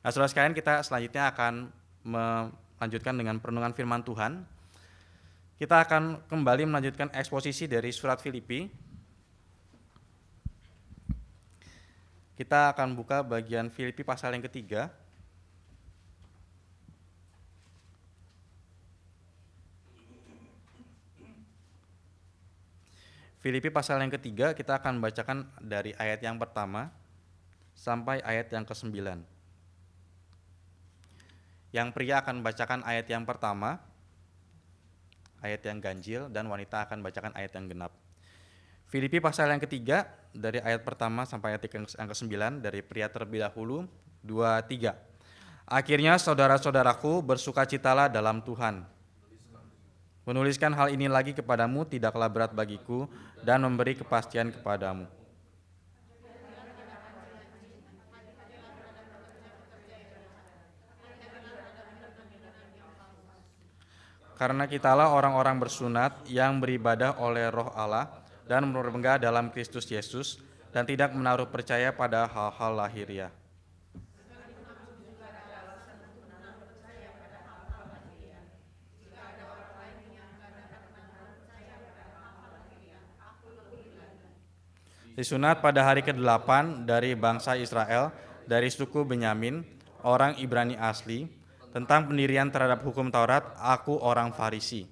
Nah, saudara sekalian, kita selanjutnya akan melanjutkan dengan perenungan firman Tuhan. Kita akan kembali melanjutkan eksposisi dari surat Filipi. Kita akan buka bagian Filipi pasal yang ketiga. Filipi pasal yang ketiga, kita akan bacakan dari ayat yang pertama sampai ayat yang ke-9. Yang pria akan bacakan ayat yang pertama, ayat yang ganjil, dan wanita akan bacakan ayat yang genap. Filipi pasal yang ketiga, dari ayat pertama sampai ayat yang ke-9, dari pria terlebih dahulu, 2-3. Akhirnya saudara-saudaraku, bersukacitalah dalam Tuhan. Menuliskan hal ini lagi kepadamu tidaklah berat bagiku dan memberi kepastian kepadamu. Karena kitalah orang-orang bersunat yang beribadah oleh Roh Allah dan berpegang dalam Kristus Yesus dan tidak menaruh percaya pada hal-hal lahiriah. Disunat pada hari ke-8 dari bangsa Israel, dari suku Benyamin, orang Ibrani asli, tentang pendirian terhadap hukum Taurat, aku orang Farisi.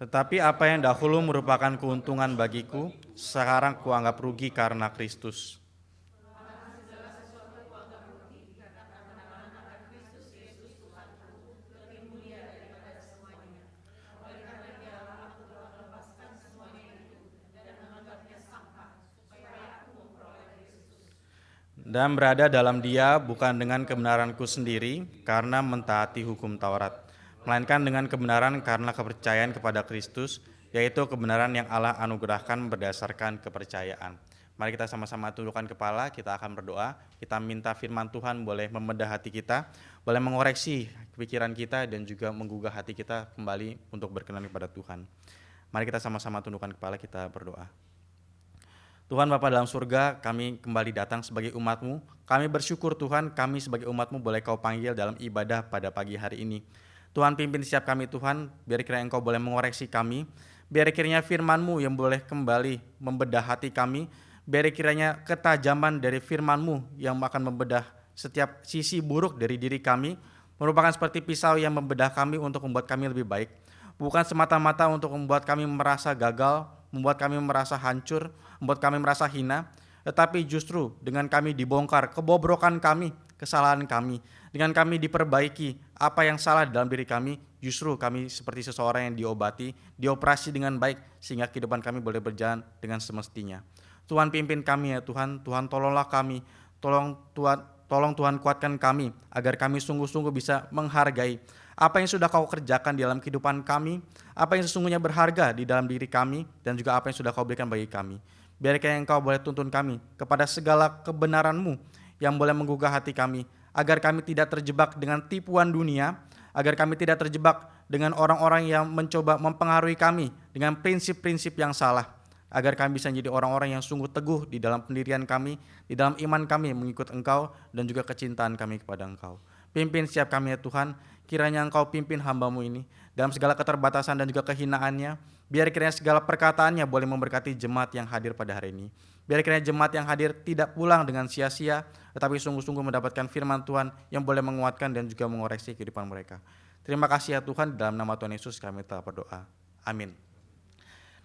Tetapi apa yang dahulu merupakan keuntungan bagiku, sekarang kuanggap rugi karena Kristus. Dan berada dalam Dia bukan dengan kebenaranku sendiri karena mentaati hukum Taurat, melainkan dengan kebenaran karena kepercayaan kepada Kristus, yaitu kebenaran yang Allah anugerahkan berdasarkan kepercayaan. Mari kita sama-sama tundukkan kepala, kita akan berdoa. Kita minta firman Tuhan boleh membedah hati kita, boleh mengoreksi pikiran kita dan juga menggugah hati kita kembali untuk berkenan kepada Tuhan. Mari kita sama-sama tundukkan kepala, kita berdoa. Tuhan Bapa dalam surga, kami kembali datang sebagai umat-Mu. Kami bersyukur Tuhan, kami sebagai umat-Mu boleh Kau panggil dalam ibadah pada pagi hari ini. Tuhan pimpin setiap kami Tuhan, biar kiranya Engkau boleh mengoreksi kami, biar kiranya firman-Mu yang boleh kembali membedah hati kami, biar kiranya ketajaman dari firman-Mu yang akan membedah setiap sisi buruk dari diri kami, merupakan seperti pisau yang membedah kami untuk membuat kami lebih baik. Bukan semata-mata untuk membuat kami merasa gagal, membuat kami merasa hancur, membuat kami merasa hina, tetapi justru dengan kami dibongkar kebobrokan kami, kesalahan kami, dengan kami diperbaiki apa yang salah dalam diri kami, justru kami seperti seseorang yang diobati, dioperasi dengan baik, sehingga kehidupan kami boleh berjalan dengan semestinya. Tuhan pimpin kami ya Tuhan, Tuhan tolonglah kami, tolong Tuhan kuatkan kami, agar kami sungguh-sungguh bisa menghargai apa yang sudah Kau kerjakan di dalam kehidupan kami, apa yang sesungguhnya berharga di dalam diri kami, dan juga apa yang sudah Kau berikan bagi kami. Biar kiranya Engkau boleh tuntun kami kepada segala kebenaran-Mu yang boleh menggugah hati kami, agar kami tidak terjebak dengan tipuan dunia, agar kami tidak terjebak dengan orang-orang yang mencoba mempengaruhi kami dengan prinsip-prinsip yang salah, agar kami bisa menjadi orang-orang yang sungguh teguh di dalam pendirian kami, di dalam iman kami mengikut Engkau, dan juga kecintaan kami kepada Engkau. Pimpin setiap kami ya Tuhan, kiranya Engkau pimpin hamba-Mu ini dalam segala keterbatasan dan juga kehinaannya. Biar kiranya segala perkataannya boleh memberkati jemaat yang hadir pada hari ini. Biar kiranya jemaat yang hadir tidak pulang dengan sia-sia, tetapi sungguh-sungguh mendapatkan firman Tuhan yang boleh menguatkan dan juga mengoreksi kehidupan mereka. Terima kasih ya Tuhan, dalam nama Tuhan Yesus kami telah berdoa. Amin.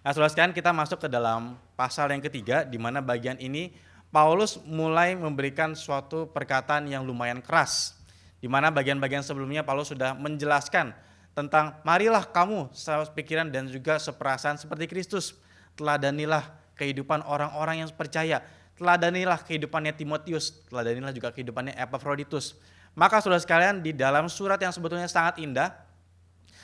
Nah, saudara sekalian, kita masuk ke dalam pasal yang ketiga, di mana bagian ini Paulus mulai memberikan suatu perkataan yang lumayan keras, di mana bagian-bagian sebelumnya Paulus sudah menjelaskan tentang marilah kamu sepikiran dan juga seperasaan seperti Kristus. Teladanilah kehidupan orang-orang yang percaya. Teladanilah kehidupannya Timotius. Teladanilah juga kehidupannya Epafroditus. Maka saudara sekalian, di dalam surat yang sebetulnya sangat indah,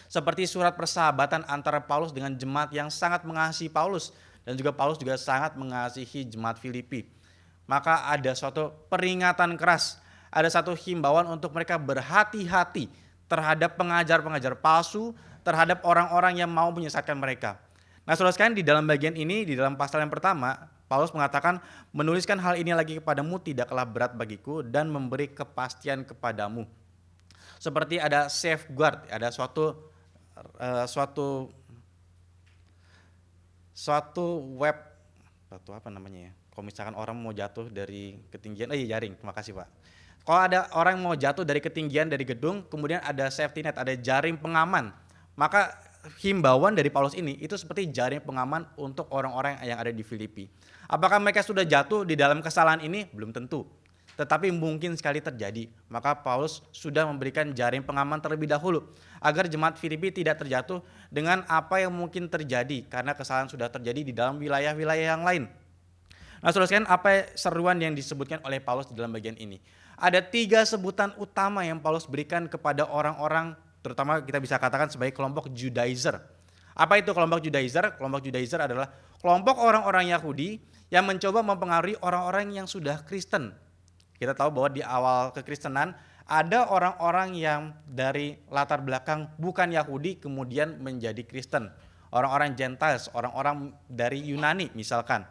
seperti surat persahabatan antara Paulus dengan jemaat yang sangat mengasihi Paulus, dan juga Paulus juga sangat mengasihi jemaat Filipi. Maka ada suatu peringatan keras, ada satu himbauan untuk mereka berhati-hati terhadap pengajar-pengajar palsu, terhadap orang-orang yang mau menyesatkan mereka. Nah, saudara sekalian, di dalam bagian ini, di dalam pasal yang pertama, Paulus mengatakan, menuliskan hal ini lagi kepadamu tidaklah berat bagiku dan memberi kepastian kepadamu. Seperti ada safeguard, ada suatu web, atau apa namanya ya, kalau misalkan orang mau jatuh dari ketinggian, jaring, terima kasih Pak. Kalau ada orang mau jatuh dari ketinggian dari gedung, kemudian ada safety net, ada jaring pengaman, maka himbauan dari Paulus ini itu seperti jaring pengaman untuk orang-orang yang ada di Filipi. Apakah mereka sudah jatuh di dalam kesalahan ini? Belum tentu. Tetapi mungkin sekali terjadi. Maka Paulus sudah memberikan jaring pengaman terlebih dahulu agar jemaat Filipi tidak terjatuh dengan apa yang mungkin terjadi karena kesalahan sudah terjadi di dalam wilayah-wilayah yang lain. Nah, saudara sekalian, apa seruan yang disebutkan oleh Paulus di dalam bagian ini? Ada 3 sebutan utama yang Paulus berikan kepada orang-orang, terutama kita bisa katakan sebagai kelompok Judaizer. Apa itu kelompok Judaizer? Kelompok Judaizer adalah kelompok orang-orang Yahudi yang mencoba mempengaruhi orang-orang yang sudah Kristen. Kita tahu bahwa di awal kekristenan ada orang-orang yang dari latar belakang bukan Yahudi kemudian menjadi Kristen. Orang-orang Gentiles, orang-orang dari Yunani misalkan.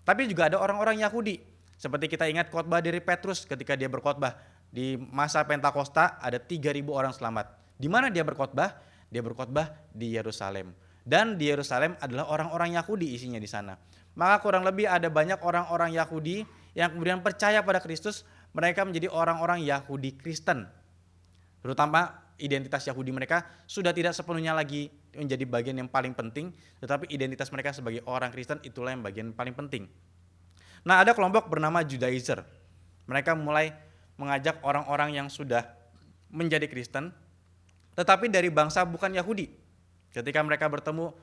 Tapi juga ada orang-orang Yahudi. Seperti kita ingat khotbah dari Petrus ketika dia berkhotbah. Di masa Pentakosta ada 3.000 orang selamat. Di mana dia berkhotbah? Dia berkhotbah di Yerusalem. Dan di Yerusalem adalah orang-orang Yahudi isinya di sana. Maka kurang lebih ada banyak orang-orang Yahudi yang kemudian percaya pada Kristus. Mereka menjadi orang-orang Yahudi Kristen. Terutama identitas Yahudi mereka sudah tidak sepenuhnya lagi menjadi bagian yang paling penting, tetapi identitas mereka sebagai orang Kristen itulah yang bagian paling penting. Nah, ada kelompok bernama Judaizer. Mereka mulai mengajak orang-orang yang sudah menjadi Kristen, tetapi dari bangsa bukan Yahudi. Ketika mereka bertemu,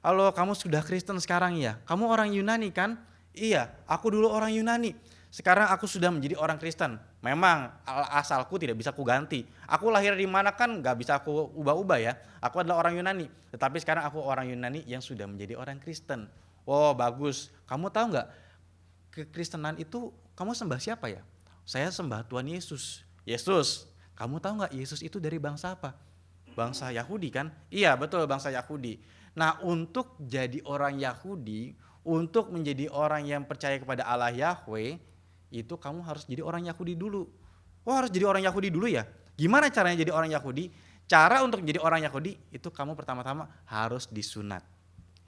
halo, kamu sudah Kristen sekarang ya? Kamu orang Yunani kan? Iya, aku dulu orang Yunani. Sekarang aku sudah menjadi orang Kristen. Memang asalku tidak bisa kuganti. Aku lahir di mana kan gak bisa aku ubah-ubah ya. Aku adalah orang Yunani. Tetapi sekarang aku orang Yunani yang sudah menjadi orang Kristen. Oh, bagus. Kamu tahu gak? Kekristenan itu kamu sembah siapa ya? Saya sembah Tuhan Yesus. Yesus. Kamu tahu gak Yesus itu dari bangsa apa? Bangsa Yahudi kan? Iya, betul, bangsa Yahudi. Nah, untuk jadi orang Yahudi, untuk menjadi orang yang percaya kepada Allah Yahweh, itu kamu harus jadi orang Yahudi dulu. Oh, harus jadi orang Yahudi dulu ya? Gimana caranya jadi orang Yahudi? Cara untuk menjadi orang Yahudi itu kamu pertama-tama harus disunat.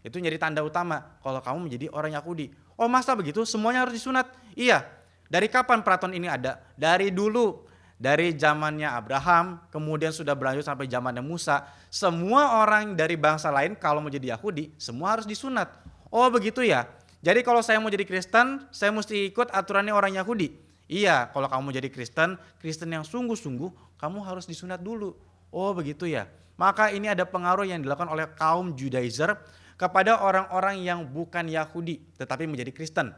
Itu jadi tanda utama kalau kamu menjadi orang Yahudi. Oh, masa begitu? Semuanya harus disunat? Iya. Dari kapan peraturan ini ada? Dari dulu. Dari zamannya Abraham, kemudian sudah berlanjut sampai zamannya Musa. Semua orang dari bangsa lain kalau mau jadi Yahudi, semua harus disunat. Oh, begitu ya? Jadi kalau saya mau jadi Kristen, saya mesti ikut aturannya orang Yahudi. Iya, kalau kamu jadi Kristen, Kristen yang sungguh-sungguh, kamu harus disunat dulu. Oh, begitu ya. Maka ini ada pengaruh yang dilakukan oleh kaum Judaizer kepada orang-orang yang bukan Yahudi, tetapi menjadi Kristen.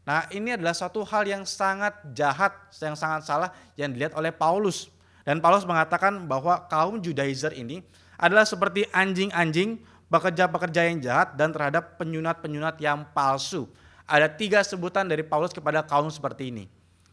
Nah, ini adalah suatu hal yang sangat jahat, yang sangat salah yang dilihat oleh Paulus. Dan Paulus mengatakan bahwa kaum Judaizer ini adalah seperti anjing-anjing, pekerja-pekerja yang jahat dan terhadap penyunat-penyunat yang palsu. Ada 3 sebutan dari Paulus kepada kaum seperti ini.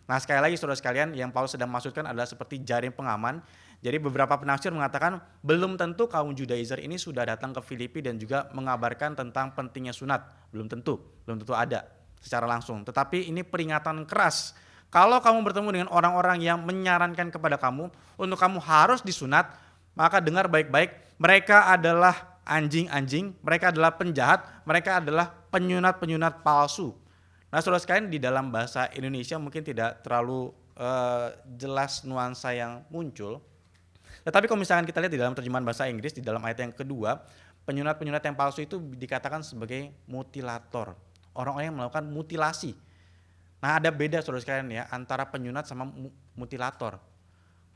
Nah, sekali lagi saudara sekalian, yang Paulus sedang maksudkan adalah seperti jaring pengaman. Jadi beberapa penafsir mengatakan belum tentu kaum Judaizer ini sudah datang ke Filipi dan juga mengabarkan tentang pentingnya sunat. Belum tentu ada secara langsung. Tetapi ini peringatan keras. Kalau kamu bertemu dengan orang-orang yang menyarankan kepada kamu untuk kamu harus disunat, maka dengar baik-baik, mereka adalah anjing-anjing, mereka adalah penjahat, mereka adalah penyunat-penyunat palsu. Nah, saudara sekalian, di dalam bahasa Indonesia mungkin tidak terlalu jelas nuansa yang muncul. Tetapi kalau misalkan kita lihat di dalam terjemahan bahasa Inggris, di dalam ayat yang kedua, penyunat-penyunat yang palsu itu dikatakan sebagai mutilator. Orang-orang yang melakukan mutilasi. Nah, ada beda saudara sekalian ya antara penyunat sama mutilator.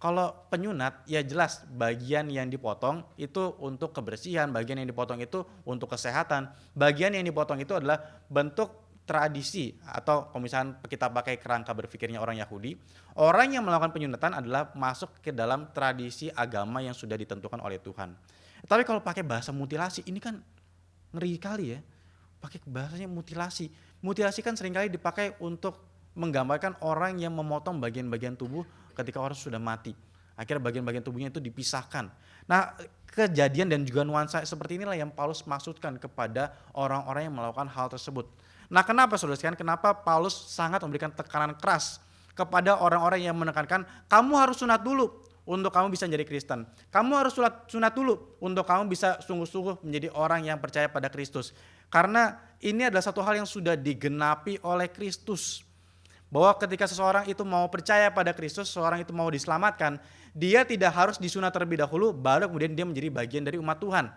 Kalau penyunat ya jelas bagian yang dipotong itu untuk kebersihan, bagian yang dipotong itu untuk kesehatan, bagian yang dipotong itu adalah bentuk tradisi atau kalau misalnya kita pakai kerangka berpikirnya orang Yahudi, orang yang melakukan penyunatan adalah masuk ke dalam tradisi agama yang sudah ditentukan oleh Tuhan. Tapi kalau pakai bahasa mutilasi ini kan ngeri kali ya, pakai bahasanya mutilasi. Mutilasi kan seringkali dipakai untuk menggambarkan orang yang memotong bagian-bagian tubuh ketika orang sudah mati. Akhirnya bagian-bagian tubuhnya itu dipisahkan. Nah, kejadian dan juga nuansa seperti inilah yang Paulus maksudkan kepada orang-orang yang melakukan hal tersebut. Nah, kenapa saudara sekalian? Kenapa Paulus sangat memberikan tekanan keras kepada orang-orang yang menekankan kamu harus sunat dulu untuk kamu bisa menjadi Kristen. Kamu harus sunat dulu untuk kamu bisa sungguh-sungguh menjadi orang yang percaya pada Kristus. Karena ini adalah satu hal yang sudah digenapi oleh Kristus. Bahwa ketika seseorang itu mau percaya pada Kristus, seseorang itu mau diselamatkan, dia tidak harus disunat terlebih dahulu, baru kemudian dia menjadi bagian dari umat Tuhan.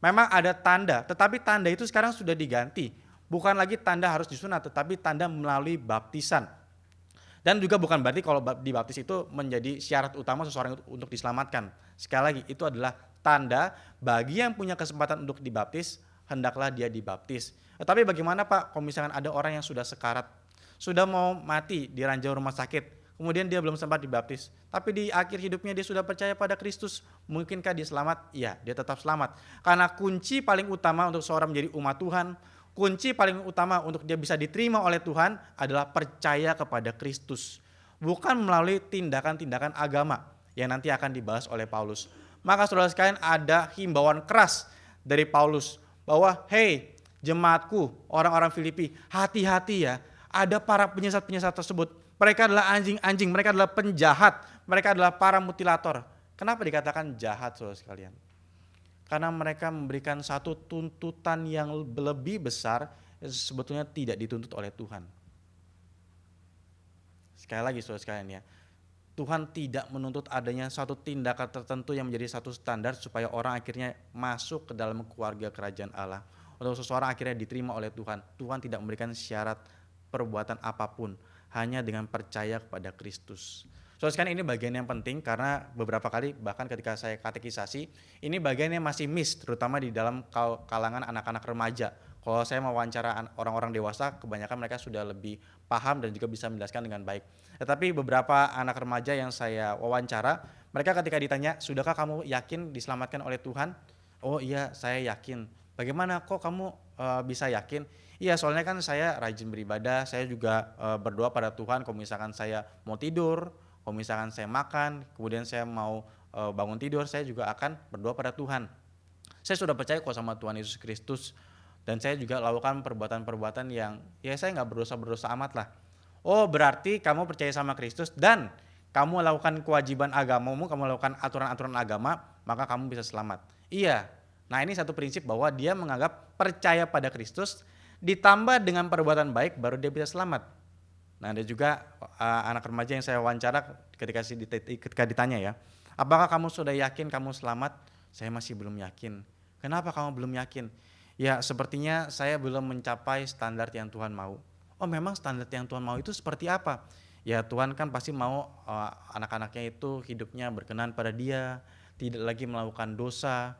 Memang ada tanda, tetapi tanda itu sekarang sudah diganti. Bukan lagi tanda harus disunat, tetapi tanda melalui baptisan. Dan juga bukan berarti kalau dibaptis itu menjadi syarat utama seseorang untuk diselamatkan. Sekali lagi, itu adalah tanda bagi yang punya kesempatan untuk dibaptis, hendaklah dia dibaptis. Tetapi bagaimana Pak, kalau misalkan ada orang yang sudah sekarat, sudah mau mati di ranjau rumah sakit, kemudian dia belum sempat dibaptis, tapi di akhir hidupnya dia sudah percaya pada Kristus, mungkinkah dia selamat? Iya, dia tetap selamat. Karena kunci paling utama untuk seorang menjadi umat Tuhan, kunci paling utama untuk dia bisa diterima oleh Tuhan adalah percaya kepada Kristus. Bukan melalui tindakan-tindakan agama yang nanti akan dibahas oleh Paulus. Maka saudara sekalian, ada himbauan keras dari Paulus bahwa hey jemaatku, orang-orang Filipi, hati-hati ya. Ada para penyesat-penyesat tersebut. Mereka adalah anjing-anjing, mereka adalah penjahat, mereka adalah para mutilator. Kenapa dikatakan jahat saudara sekalian? Karena mereka memberikan satu tuntutan yang lebih besar yang sebetulnya tidak dituntut oleh Tuhan. Sekali lagi saudara sekalian ya, Tuhan tidak menuntut adanya satu tindakan tertentu yang menjadi satu standar supaya orang akhirnya masuk ke dalam keluarga kerajaan Allah. Untuk seseorang akhirnya diterima oleh Tuhan. Tuhan tidak memberikan syarat perbuatan apapun, hanya dengan percaya kepada Kristus. Soalnya kan ini bagian yang penting karena beberapa kali bahkan ketika saya katekisasi, ini bagian yang masih miss, terutama di dalam kalangan anak-anak remaja. Kalau saya mewawancara orang-orang dewasa, kebanyakan mereka sudah lebih paham dan juga bisa menjelaskan dengan baik. Tetapi beberapa anak remaja yang saya wawancara, mereka ketika ditanya, sudahkah kamu yakin diselamatkan oleh Tuhan? Oh iya, saya yakin. Bagaimana kok kamu bisa yakin? Iya, soalnya kan saya rajin beribadah, saya juga berdoa pada Tuhan kalau misalkan saya mau tidur, kalau misalkan saya makan, kemudian saya mau bangun tidur, saya juga akan berdoa pada Tuhan. Saya sudah percaya kok sama Tuhan Yesus Kristus, dan saya juga lakukan perbuatan-perbuatan yang ya saya nggak berdosa-berdosa amat lah. Oh, berarti kamu percaya sama Kristus dan kamu lakukan kewajiban agamamu, kamu lakukan aturan-aturan agama, maka kamu bisa selamat. Iya, nah ini satu prinsip bahwa dia menganggap percaya pada Kristus ditambah dengan perbuatan baik baru dia bisa selamat. Nah, ada juga anak remaja yang saya wawancara ketika ditanya ya, apakah kamu sudah yakin kamu selamat? Saya masih belum yakin. Kenapa kamu belum yakin? Ya sepertinya saya belum mencapai standar yang Tuhan mau. Oh memang standar yang Tuhan mau itu seperti apa? Ya Tuhan kan pasti mau anak-anaknya itu hidupnya berkenan pada Dia, tidak lagi melakukan dosa.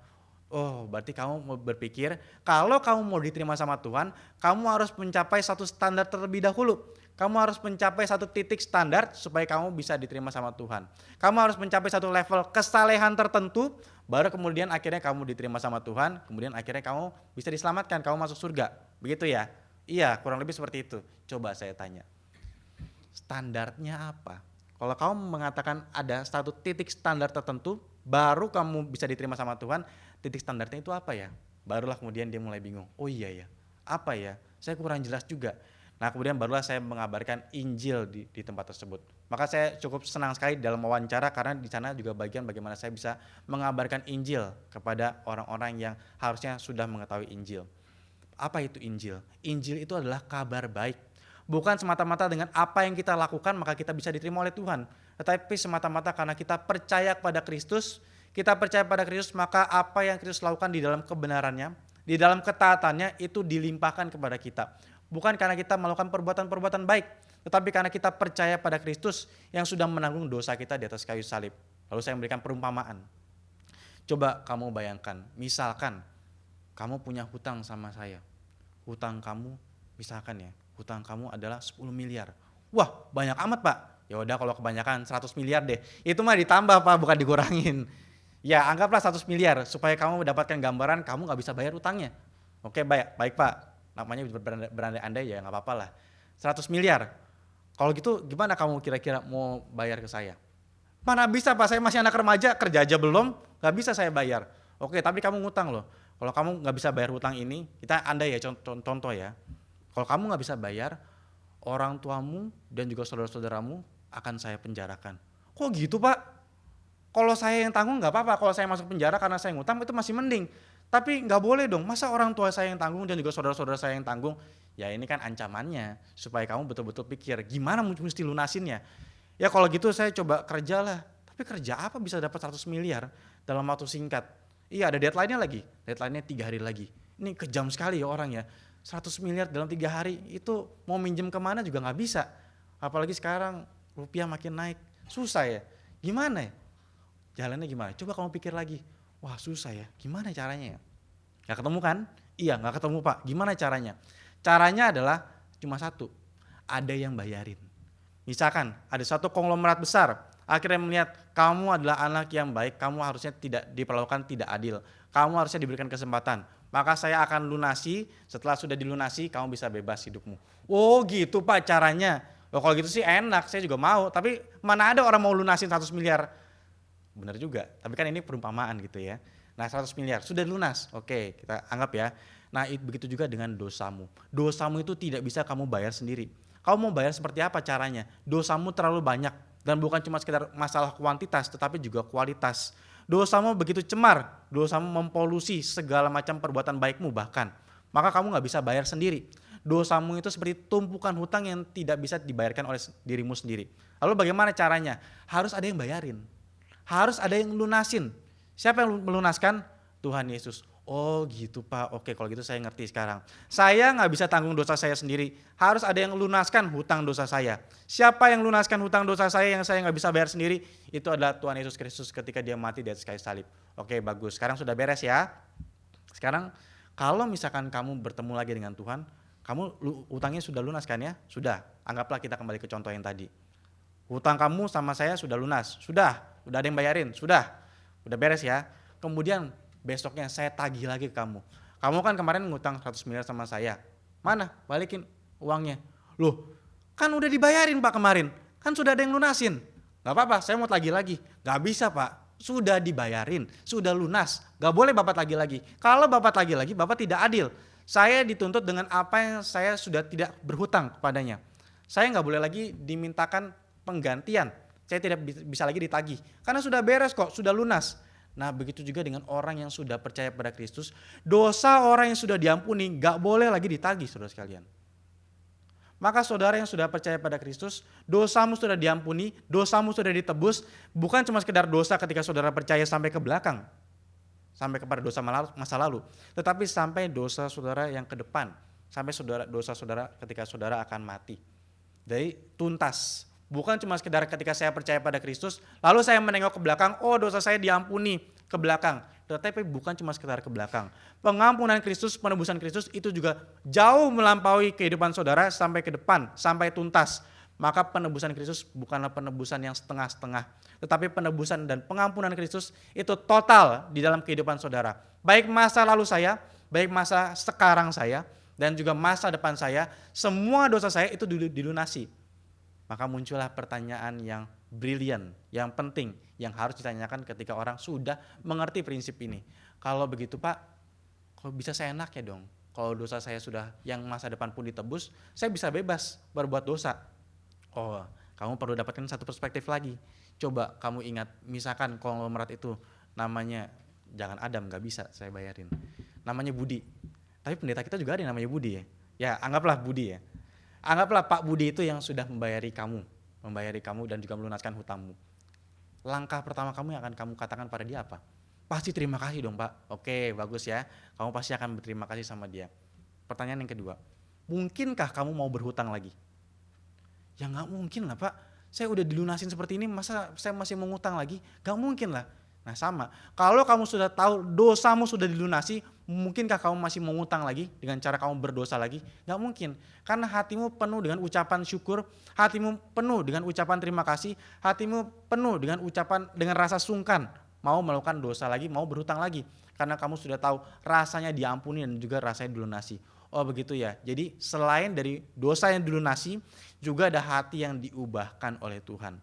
Oh berarti kamu mau berpikir kalau kamu mau diterima sama Tuhan, kamu harus mencapai satu standar terlebih dahulu. Kamu harus mencapai satu titik standar supaya kamu bisa diterima sama Tuhan. Kamu harus mencapai satu level kesalehan tertentu, baru kemudian akhirnya kamu diterima sama Tuhan, kemudian akhirnya kamu bisa diselamatkan, kamu masuk surga. Begitu ya? Iya, kurang lebih seperti itu. Coba saya tanya, standarnya apa? Kalau kamu mengatakan ada satu titik standar tertentu, baru kamu bisa diterima sama Tuhan, titik standarnya itu apa ya? Barulah kemudian dia mulai bingung. Oh iya ya, apa ya? Saya kurang jelas juga. Nah kemudian barulah saya mengabarkan Injil di tempat tersebut. Maka saya cukup senang sekali dalam wawancara karena di sana juga bagian bagaimana saya bisa mengabarkan Injil kepada orang-orang yang harusnya sudah mengetahui Injil. Apa itu Injil? Injil itu adalah kabar baik. Bukan semata-mata dengan apa yang kita lakukan maka kita bisa diterima oleh Tuhan. Tetapi semata-mata karena kita percaya kepada Kristus, kita percaya pada Kristus, maka apa yang Kristus lakukan di dalam kebenarannya, di dalam ketaatannya itu dilimpahkan kepada kita. Bukan karena kita melakukan perbuatan-perbuatan baik, tetapi karena kita percaya pada Kristus yang sudah menanggung dosa kita di atas kayu salib. Lalu saya memberikan perumpamaan. Coba kamu bayangkan, misalkan kamu punya hutang sama saya. Hutang kamu, misalkan ya, hutang kamu adalah 10 miliar. Wah, banyak amat Pak. Ya udah kalau kebanyakan 100 miliar deh. Itu mah ditambah Pak, bukan dikurangin. Ya anggaplah 100 miliar supaya kamu mendapatkan gambaran kamu gak bisa bayar utangnya. Oke baik Pak, namanya berandai-andai ya gak apa-apa lah. 100 miliar, kalau gitu gimana kamu kira-kira mau bayar ke saya? Mana bisa Pak, saya masih anak remaja, kerja aja belum, gak bisa saya bayar. Oke, tapi kamu ngutang loh. Kalau kamu nggak bisa bayar hutang ini, kita andai ya contoh ya. Kalau kamu nggak bisa bayar, orang tuamu dan juga saudara-saudaramu akan saya penjarakan. Kok gitu Pak? Kalau saya yang tanggung nggak apa-apa, kalau saya masuk penjara karena saya ngutang itu masih mending. Tapi nggak boleh dong, masa orang tua saya yang tanggung dan juga saudara-saudara saya yang tanggung? Ya ini kan ancamannya, supaya kamu betul-betul pikir gimana mesti lunasinnya. Ya kalau gitu saya coba kerja lah. Tapi kerja apa bisa dapat 100 miliar dalam waktu singkat? Iya ada deadline-nya lagi, deadline-nya 3 hari lagi. Ini kejam sekali ya orang ya, 100 miliar dalam 3 hari itu mau minjem kemana juga nggak bisa. Apalagi sekarang rupiah makin naik, susah ya, gimana ya? Jalannya gimana? Coba kamu pikir lagi, wah susah ya, gimana caranya ya? Gak ketemu kan? Iya gak ketemu Pak, gimana caranya? Caranya adalah cuma satu, ada yang bayarin. Misalkan ada satu konglomerat besar, akhirnya melihat kamu adalah anak yang baik, kamu harusnya tidak diperlakukan tidak adil, kamu harusnya diberikan kesempatan, maka saya akan lunasi, setelah sudah dilunasi kamu bisa bebas hidupmu. Oh gitu Pak caranya. Loh kalau gitu sih enak, saya juga mau, tapi mana ada orang mau lunasin 100 miliar? Benar juga, tapi kan ini perumpamaan gitu ya. Nah 100 miliar sudah lunas, oke kita anggap ya. Nah begitu juga dengan dosamu. Dosamu itu tidak bisa kamu bayar sendiri. Kamu mau bayar seperti apa caranya? Dosamu terlalu banyak dan bukan cuma sekedar masalah kuantitas tetapi juga kualitas. Dosamu begitu cemar, dosamu mempolusi segala macam perbuatan baikmu bahkan. Maka kamu gak bisa bayar sendiri. Dosamu itu seperti tumpukan hutang yang tidak bisa dibayarkan oleh dirimu sendiri. Lalu bagaimana caranya? Harus ada yang bayarin. Harus ada yang lunasin. Siapa yang melunaskan? Tuhan Yesus. Oh gitu Pak, oke kalau gitu saya ngerti sekarang. Saya gak bisa tanggung dosa saya sendiri. Harus ada yang lunaskan hutang dosa saya. Siapa yang lunaskan hutang dosa saya yang saya gak bisa bayar sendiri? Itu adalah Tuhan Yesus Kristus ketika dia mati di atas kayu salib. Oke bagus, sekarang sudah beres ya. Sekarang kalau misalkan kamu bertemu lagi dengan Tuhan, kamu hutangnya sudah lunas kan ya? Sudah, anggaplah kita kembali ke contoh yang tadi. Hutang kamu sama saya sudah lunas, sudah ada yang bayarin, udah beres ya. Kemudian besoknya saya tagih lagi ke kamu. Kamu kan kemarin ngutang 100 miliar sama saya. Mana? Balikin uangnya. Loh, kan udah dibayarin Pak kemarin. Kan sudah ada yang lunasin. Gak apa-apa, saya mau tagih lagi. Gak bisa Pak, sudah dibayarin, sudah lunas. Gak boleh Bapak tagih lagi. Kalau Bapak tagih lagi, Bapak tidak adil. Saya dituntut dengan apa yang saya sudah tidak berhutang kepadanya. Saya gak boleh lagi dimintakan penggantian, saya tidak bisa lagi ditagih karena sudah beres kok, sudah lunas. Nah begitu juga dengan orang yang sudah percaya pada Kristus, dosa orang yang sudah diampuni gak boleh lagi ditagih saudara sekalian. Maka saudara yang sudah percaya pada Kristus, dosamu sudah diampuni, dosamu sudah ditebus, bukan cuma sekedar dosa ketika saudara percaya sampai ke belakang, sampai kepada dosa masa lalu, tetapi sampai dosa saudara yang ke depan, sampai dosa saudara ketika saudara akan mati. Jadi tuntas. Bukan cuma sekedar ketika saya percaya pada Kristus, lalu saya menengok ke belakang, oh dosa saya diampuni ke belakang. Tetapi bukan cuma sekedar ke belakang. Pengampunan Kristus, penebusan Kristus itu juga jauh melampaui kehidupan saudara sampai ke depan, sampai tuntas. Maka penebusan Kristus bukanlah penebusan yang setengah-setengah. Tetapi penebusan dan pengampunan Kristus itu total di dalam kehidupan saudara. Baik masa lalu saya, baik masa sekarang saya, dan juga masa depan saya, semua dosa saya itu dilunasi. Maka muncullah pertanyaan yang brilian, yang penting, yang harus ditanyakan ketika orang sudah mengerti prinsip ini. Kalau begitu Pak, kalau bisa saya enak ya dong. Kalau dosa saya sudah yang masa depan pun ditebus, saya bisa bebas berbuat dosa. Oh, kamu perlu dapatkan satu perspektif lagi. Coba kamu ingat, misalkan konglomerat itu namanya, jangan Adam, gak bisa saya bayarin. Namanya Budi. Tapi pendeta kita juga ada yang namanya Budi ya. Ya anggaplah Budi ya. Anggaplah Pak Budi itu yang sudah membayari kamu dan juga melunaskan hutangmu. Langkah pertama kamu yang akan kamu katakan pada dia apa? Pasti terima kasih dong Pak. Oke bagus ya, kamu pasti akan berterima kasih sama dia. Pertanyaan yang kedua, mungkinkah kamu mau berhutang lagi? Ya gak mungkin lah Pak, saya udah dilunasin seperti ini, masa saya masih mau ngutang lagi? Gak mungkin lah. Nah sama, kalau kamu sudah tahu dosamu sudah dilunasi, mungkinkah kamu masih mau ngutang lagi dengan cara kamu berdosa lagi? Gak mungkin, karena hatimu penuh dengan ucapan syukur, hatimu penuh dengan ucapan terima kasih, hatimu penuh dengan rasa sungkan, mau melakukan dosa lagi, mau berhutang lagi. Karena kamu sudah tahu rasanya diampuni dan juga rasanya dilunasi. Oh begitu ya, jadi selain dari dosa yang dilunasi, juga ada hati yang diubahkan oleh Tuhan.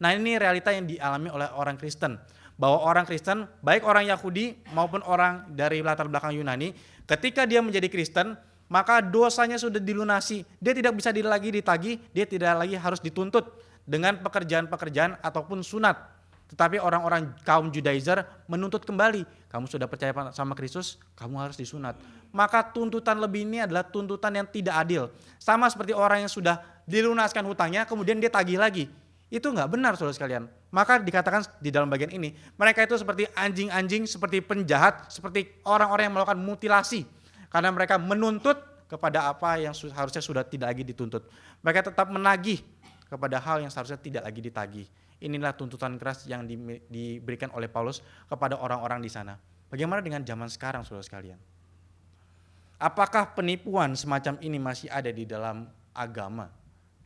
Nah ini realita yang dialami oleh orang Kristen. bahwa orang Kristen, baik orang Yahudi maupun orang dari latar belakang Yunani, ketika dia menjadi Kristen, maka dosanya sudah dilunasi. Dia tidak bisa lagi ditagih, dia tidak lagi harus dituntut dengan pekerjaan-pekerjaan ataupun sunat. Tetapi orang-orang kaum Judaizer menuntut kembali. Kamu sudah percaya sama Kristus, kamu harus disunat. Maka tuntutan lebih ini adalah tuntutan yang tidak adil. Sama seperti orang yang sudah dilunaskan hutangnya, kemudian dia tagih lagi. Itu nggak benar, saudara sekalian. Maka dikatakan di dalam bagian ini, mereka itu seperti anjing-anjing, seperti penjahat, seperti orang-orang yang melakukan mutilasi. Karena mereka menuntut kepada apa yang harusnya sudah tidak lagi dituntut. Mereka tetap menagih kepada hal yang seharusnya tidak lagi ditagih. Inilah tuntutan keras yang diberikan oleh Paulus kepada orang-orang di sana. Bagaimana dengan zaman sekarang, saudara sekalian? Apakah penipuan semacam ini masih ada di dalam agama?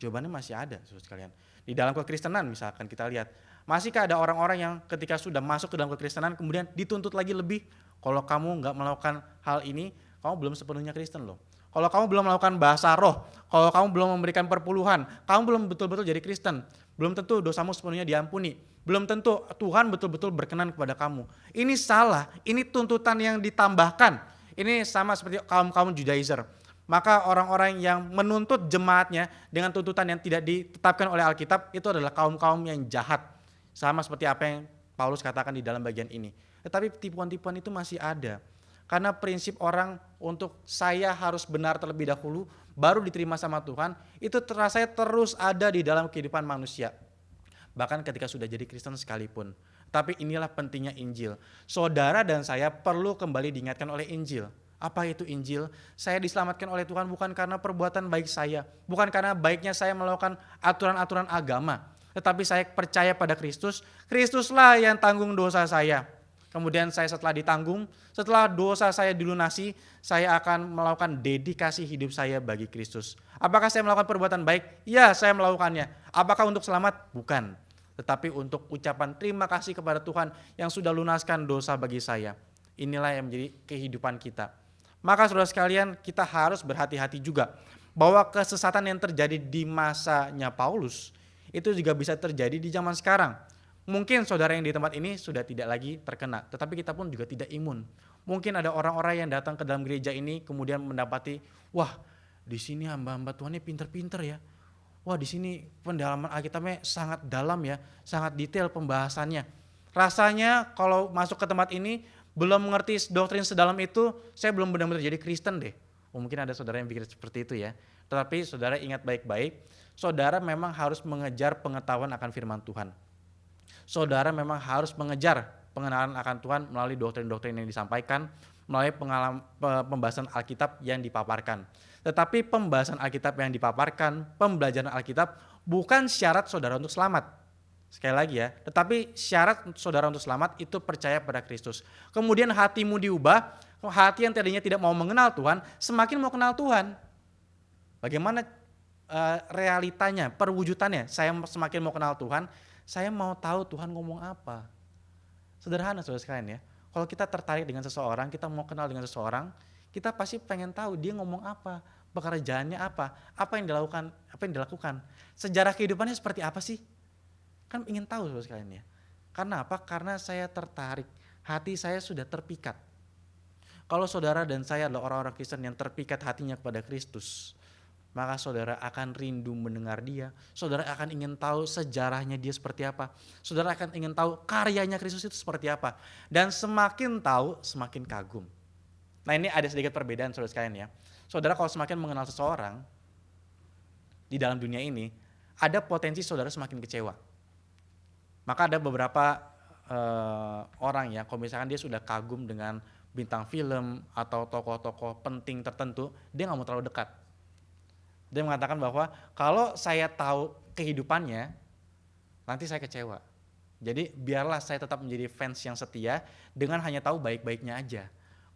Jawabannya masih ada, saudara sekalian. Di dalam kekristenan misalkan kita lihat, masihkah ada orang-orang yang ketika sudah masuk ke dalam kekristenan kemudian dituntut lagi lebih? Kalau kamu nggak melakukan hal ini, kamu belum sepenuhnya Kristen loh. Kalau kamu belum melakukan bahasa roh, kalau kamu belum memberikan perpuluhan, kamu belum betul-betul jadi Kristen. Belum tentu dosamu sepenuhnya diampuni. Belum tentu Tuhan betul-betul berkenan kepada kamu. Ini salah, ini tuntutan yang ditambahkan. Ini sama seperti kaum-kaum Judaizer. Maka orang-orang yang menuntut jemaatnya dengan tuntutan yang tidak ditetapkan oleh Alkitab itu adalah kaum-kaum yang jahat. Sama seperti apa yang Paulus katakan di dalam bagian ini. Tetapi tipuan-tipuan itu masih ada. Karena prinsip orang untuk saya harus benar terlebih dahulu, baru diterima sama Tuhan, itu terasa terus ada di dalam kehidupan manusia. Bahkan ketika sudah jadi Kristen sekalipun. Tapi inilah pentingnya Injil. Saudara dan saya perlu kembali diingatkan oleh Injil. Apa itu Injil? Saya diselamatkan oleh Tuhan bukan karena perbuatan baik saya. Bukan karena baiknya saya melakukan aturan-aturan agama. Tetapi saya percaya pada Kristus. Kristuslah yang tanggung dosa saya. Kemudian saya setelah ditanggung, setelah dosa saya dilunasi, saya akan melakukan dedikasi hidup saya bagi Kristus. Apakah saya melakukan perbuatan baik? Ya, saya melakukannya. Apakah untuk selamat? Bukan. Tetapi untuk ucapan terima kasih kepada Tuhan yang sudah lunaskan dosa bagi saya. Inilah yang menjadi kehidupan kita. Maka saudara sekalian, kita harus berhati-hati juga bahwa kesesatan yang terjadi di masanya Paulus itu juga bisa terjadi di zaman sekarang. Mungkin saudara yang di tempat ini sudah tidak lagi terkena, tetapi kita pun juga tidak imun. Mungkin ada orang-orang yang datang ke dalam gereja ini kemudian mendapati, wah di sini hamba-hamba Tuhan ini pinter-pinter ya. Wah di sini pendalaman Alkitabnya sangat dalam ya, sangat detail pembahasannya. Rasanya kalau masuk ke tempat ini belum mengerti doktrin sedalam itu, saya belum benar-benar jadi Kristen deh. Mungkin ada saudara yang pikir seperti itu ya. Tetapi saudara ingat baik-baik, saudara memang harus mengejar pengetahuan akan firman Tuhan. Saudara memang harus mengejar pengenalan akan Tuhan melalui doktrin-doktrin yang disampaikan, melalui pembahasan Alkitab yang dipaparkan. Tetapi pembahasan Alkitab yang dipaparkan, pembelajaran Alkitab bukan syarat saudara untuk selamat. Sekali lagi ya, tetapi syarat saudara untuk selamat itu percaya pada Kristus. Kemudian hatimu diubah, hati yang tadinya tidak mau mengenal Tuhan, semakin mau kenal Tuhan. Bagaimana realitanya, perwujudannya? Saya semakin mau kenal Tuhan, saya mau tahu Tuhan ngomong apa. Sederhana saudara sekalian ya. Kalau kita tertarik dengan seseorang, kita mau kenal dengan seseorang, kita pasti pengen tahu dia ngomong apa, pekerjaannya apa yang dilakukan, sejarah kehidupannya seperti apa sih? Kan ingin tahu saudara sekalian ya. Karena apa? Karena saya tertarik, hati saya sudah terpikat. Kalau saudara dan saya adalah orang-orang Kristen yang terpikat hatinya kepada Kristus, maka saudara akan rindu mendengar dia, saudara akan ingin tahu sejarahnya dia seperti apa, saudara akan ingin tahu karyanya Kristus itu seperti apa, dan semakin tahu semakin kagum. Nah ini ada sedikit perbedaan saudara sekalian ya. Saudara kalau semakin mengenal seseorang di dalam dunia ini, ada potensi saudara semakin kecewa. Maka ada beberapa orang ya, kalau misalkan dia sudah kagum dengan bintang film atau tokoh-tokoh penting tertentu, dia gak mau terlalu dekat. Dia mengatakan bahwa kalau saya tahu kehidupannya, nanti saya kecewa. Jadi biarlah saya tetap menjadi fans yang setia dengan hanya tahu baik-baiknya aja.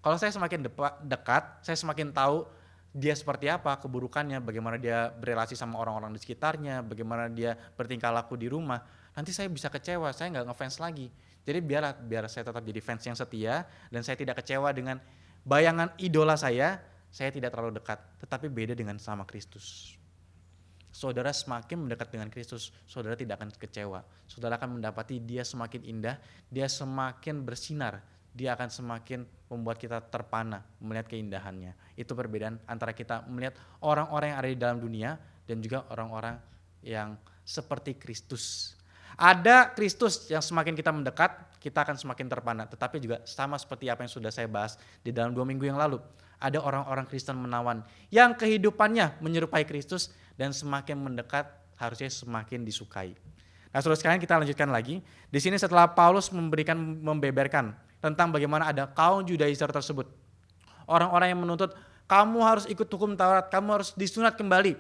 Kalau saya semakin dekat, saya semakin tahu dia seperti apa, keburukannya, bagaimana dia berelasi sama orang-orang di sekitarnya, bagaimana dia bertingkah laku di rumah, nanti saya bisa kecewa, saya nggak ngefans lagi. Jadi biar saya tetap jadi fans yang setia dan saya tidak kecewa dengan bayangan idola saya tidak terlalu dekat, tetapi beda dengan sama Kristus. saudara semakin mendekat dengan Kristus, saudara tidak akan kecewa. Saudara akan mendapati dia semakin indah, dia semakin bersinar, dia akan semakin membuat kita terpana melihat keindahannya. Itu perbedaan antara kita melihat orang-orang yang ada di dalam dunia dan juga orang-orang yang seperti Kristus. Ada Kristus yang semakin kita mendekat, kita akan semakin terpana. Tetapi juga sama seperti apa yang sudah saya bahas di dalam 2 minggu yang lalu. Ada orang-orang Kristen menawan yang kehidupannya menyerupai Kristus dan semakin mendekat harusnya semakin disukai. Nah, saudara sekalian, kita lanjutkan lagi. Di sini setelah Paulus membeberkan tentang bagaimana ada kaum Judaizer tersebut. Orang-orang yang menuntut kamu harus ikut hukum Taurat, kamu harus disunat kembali.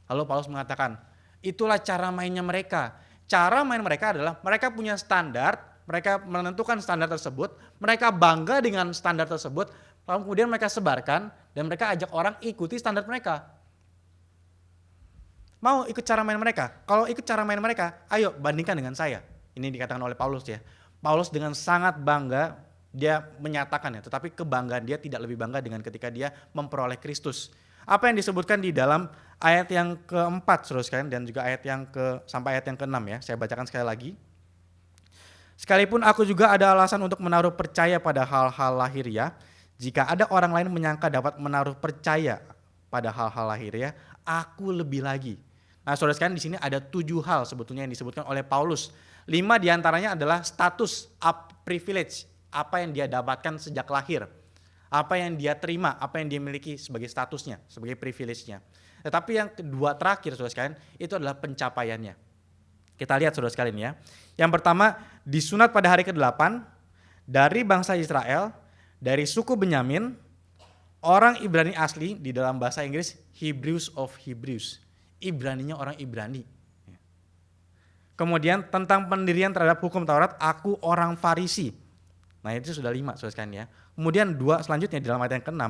Lalu Paulus mengatakan, itulah cara mainnya mereka. Cara main mereka adalah mereka punya standar, mereka menentukan standar tersebut, mereka bangga dengan standar tersebut, lalu kemudian mereka sebarkan dan mereka ajak orang ikuti standar mereka. Mau ikut cara main mereka? Kalau ikut cara main mereka, ayo bandingkan dengan saya. Ini dikatakan oleh Paulus ya. Paulus dengan sangat bangga dia menyatakannya, tetapi kebanggaan dia tidak lebih bangga dengan ketika dia memperoleh Kristus. Apa yang disebutkan di dalam ayat yang keempat, saudara sekalian, dan juga sampai ayat yang keenam ya. Saya bacakan sekali lagi. Sekalipun aku juga ada alasan untuk menaruh percaya pada hal-hal lahiriah, jika ada orang lain menyangka dapat menaruh percaya pada hal-hal lahiriah, aku lebih lagi. Nah, saudara sekalian, di sini ada 7 hal sebetulnya yang disebutkan oleh Paulus. 5 diantaranya adalah status, privilege, apa yang dia dapatkan sejak lahir, apa yang dia terima, apa yang dia miliki sebagai statusnya, sebagai privilege-nya. Tetapi yang kedua terakhir, saudara sekalian, itu adalah pencapaiannya. Kita lihat, saudara sekalian ya. Yang pertama, disunat pada hari ke-8 dari bangsa Israel, dari suku Benyamin, orang Ibrani asli, di dalam bahasa Inggris Hebrews of Hebrews. Ibraninya orang Ibrani. Kemudian tentang pendirian terhadap hukum Taurat, aku orang Farisi. Nah, itu sudah 5, saudara sekalian ya. Kemudian 2 selanjutnya di dalam ayat yang ke-6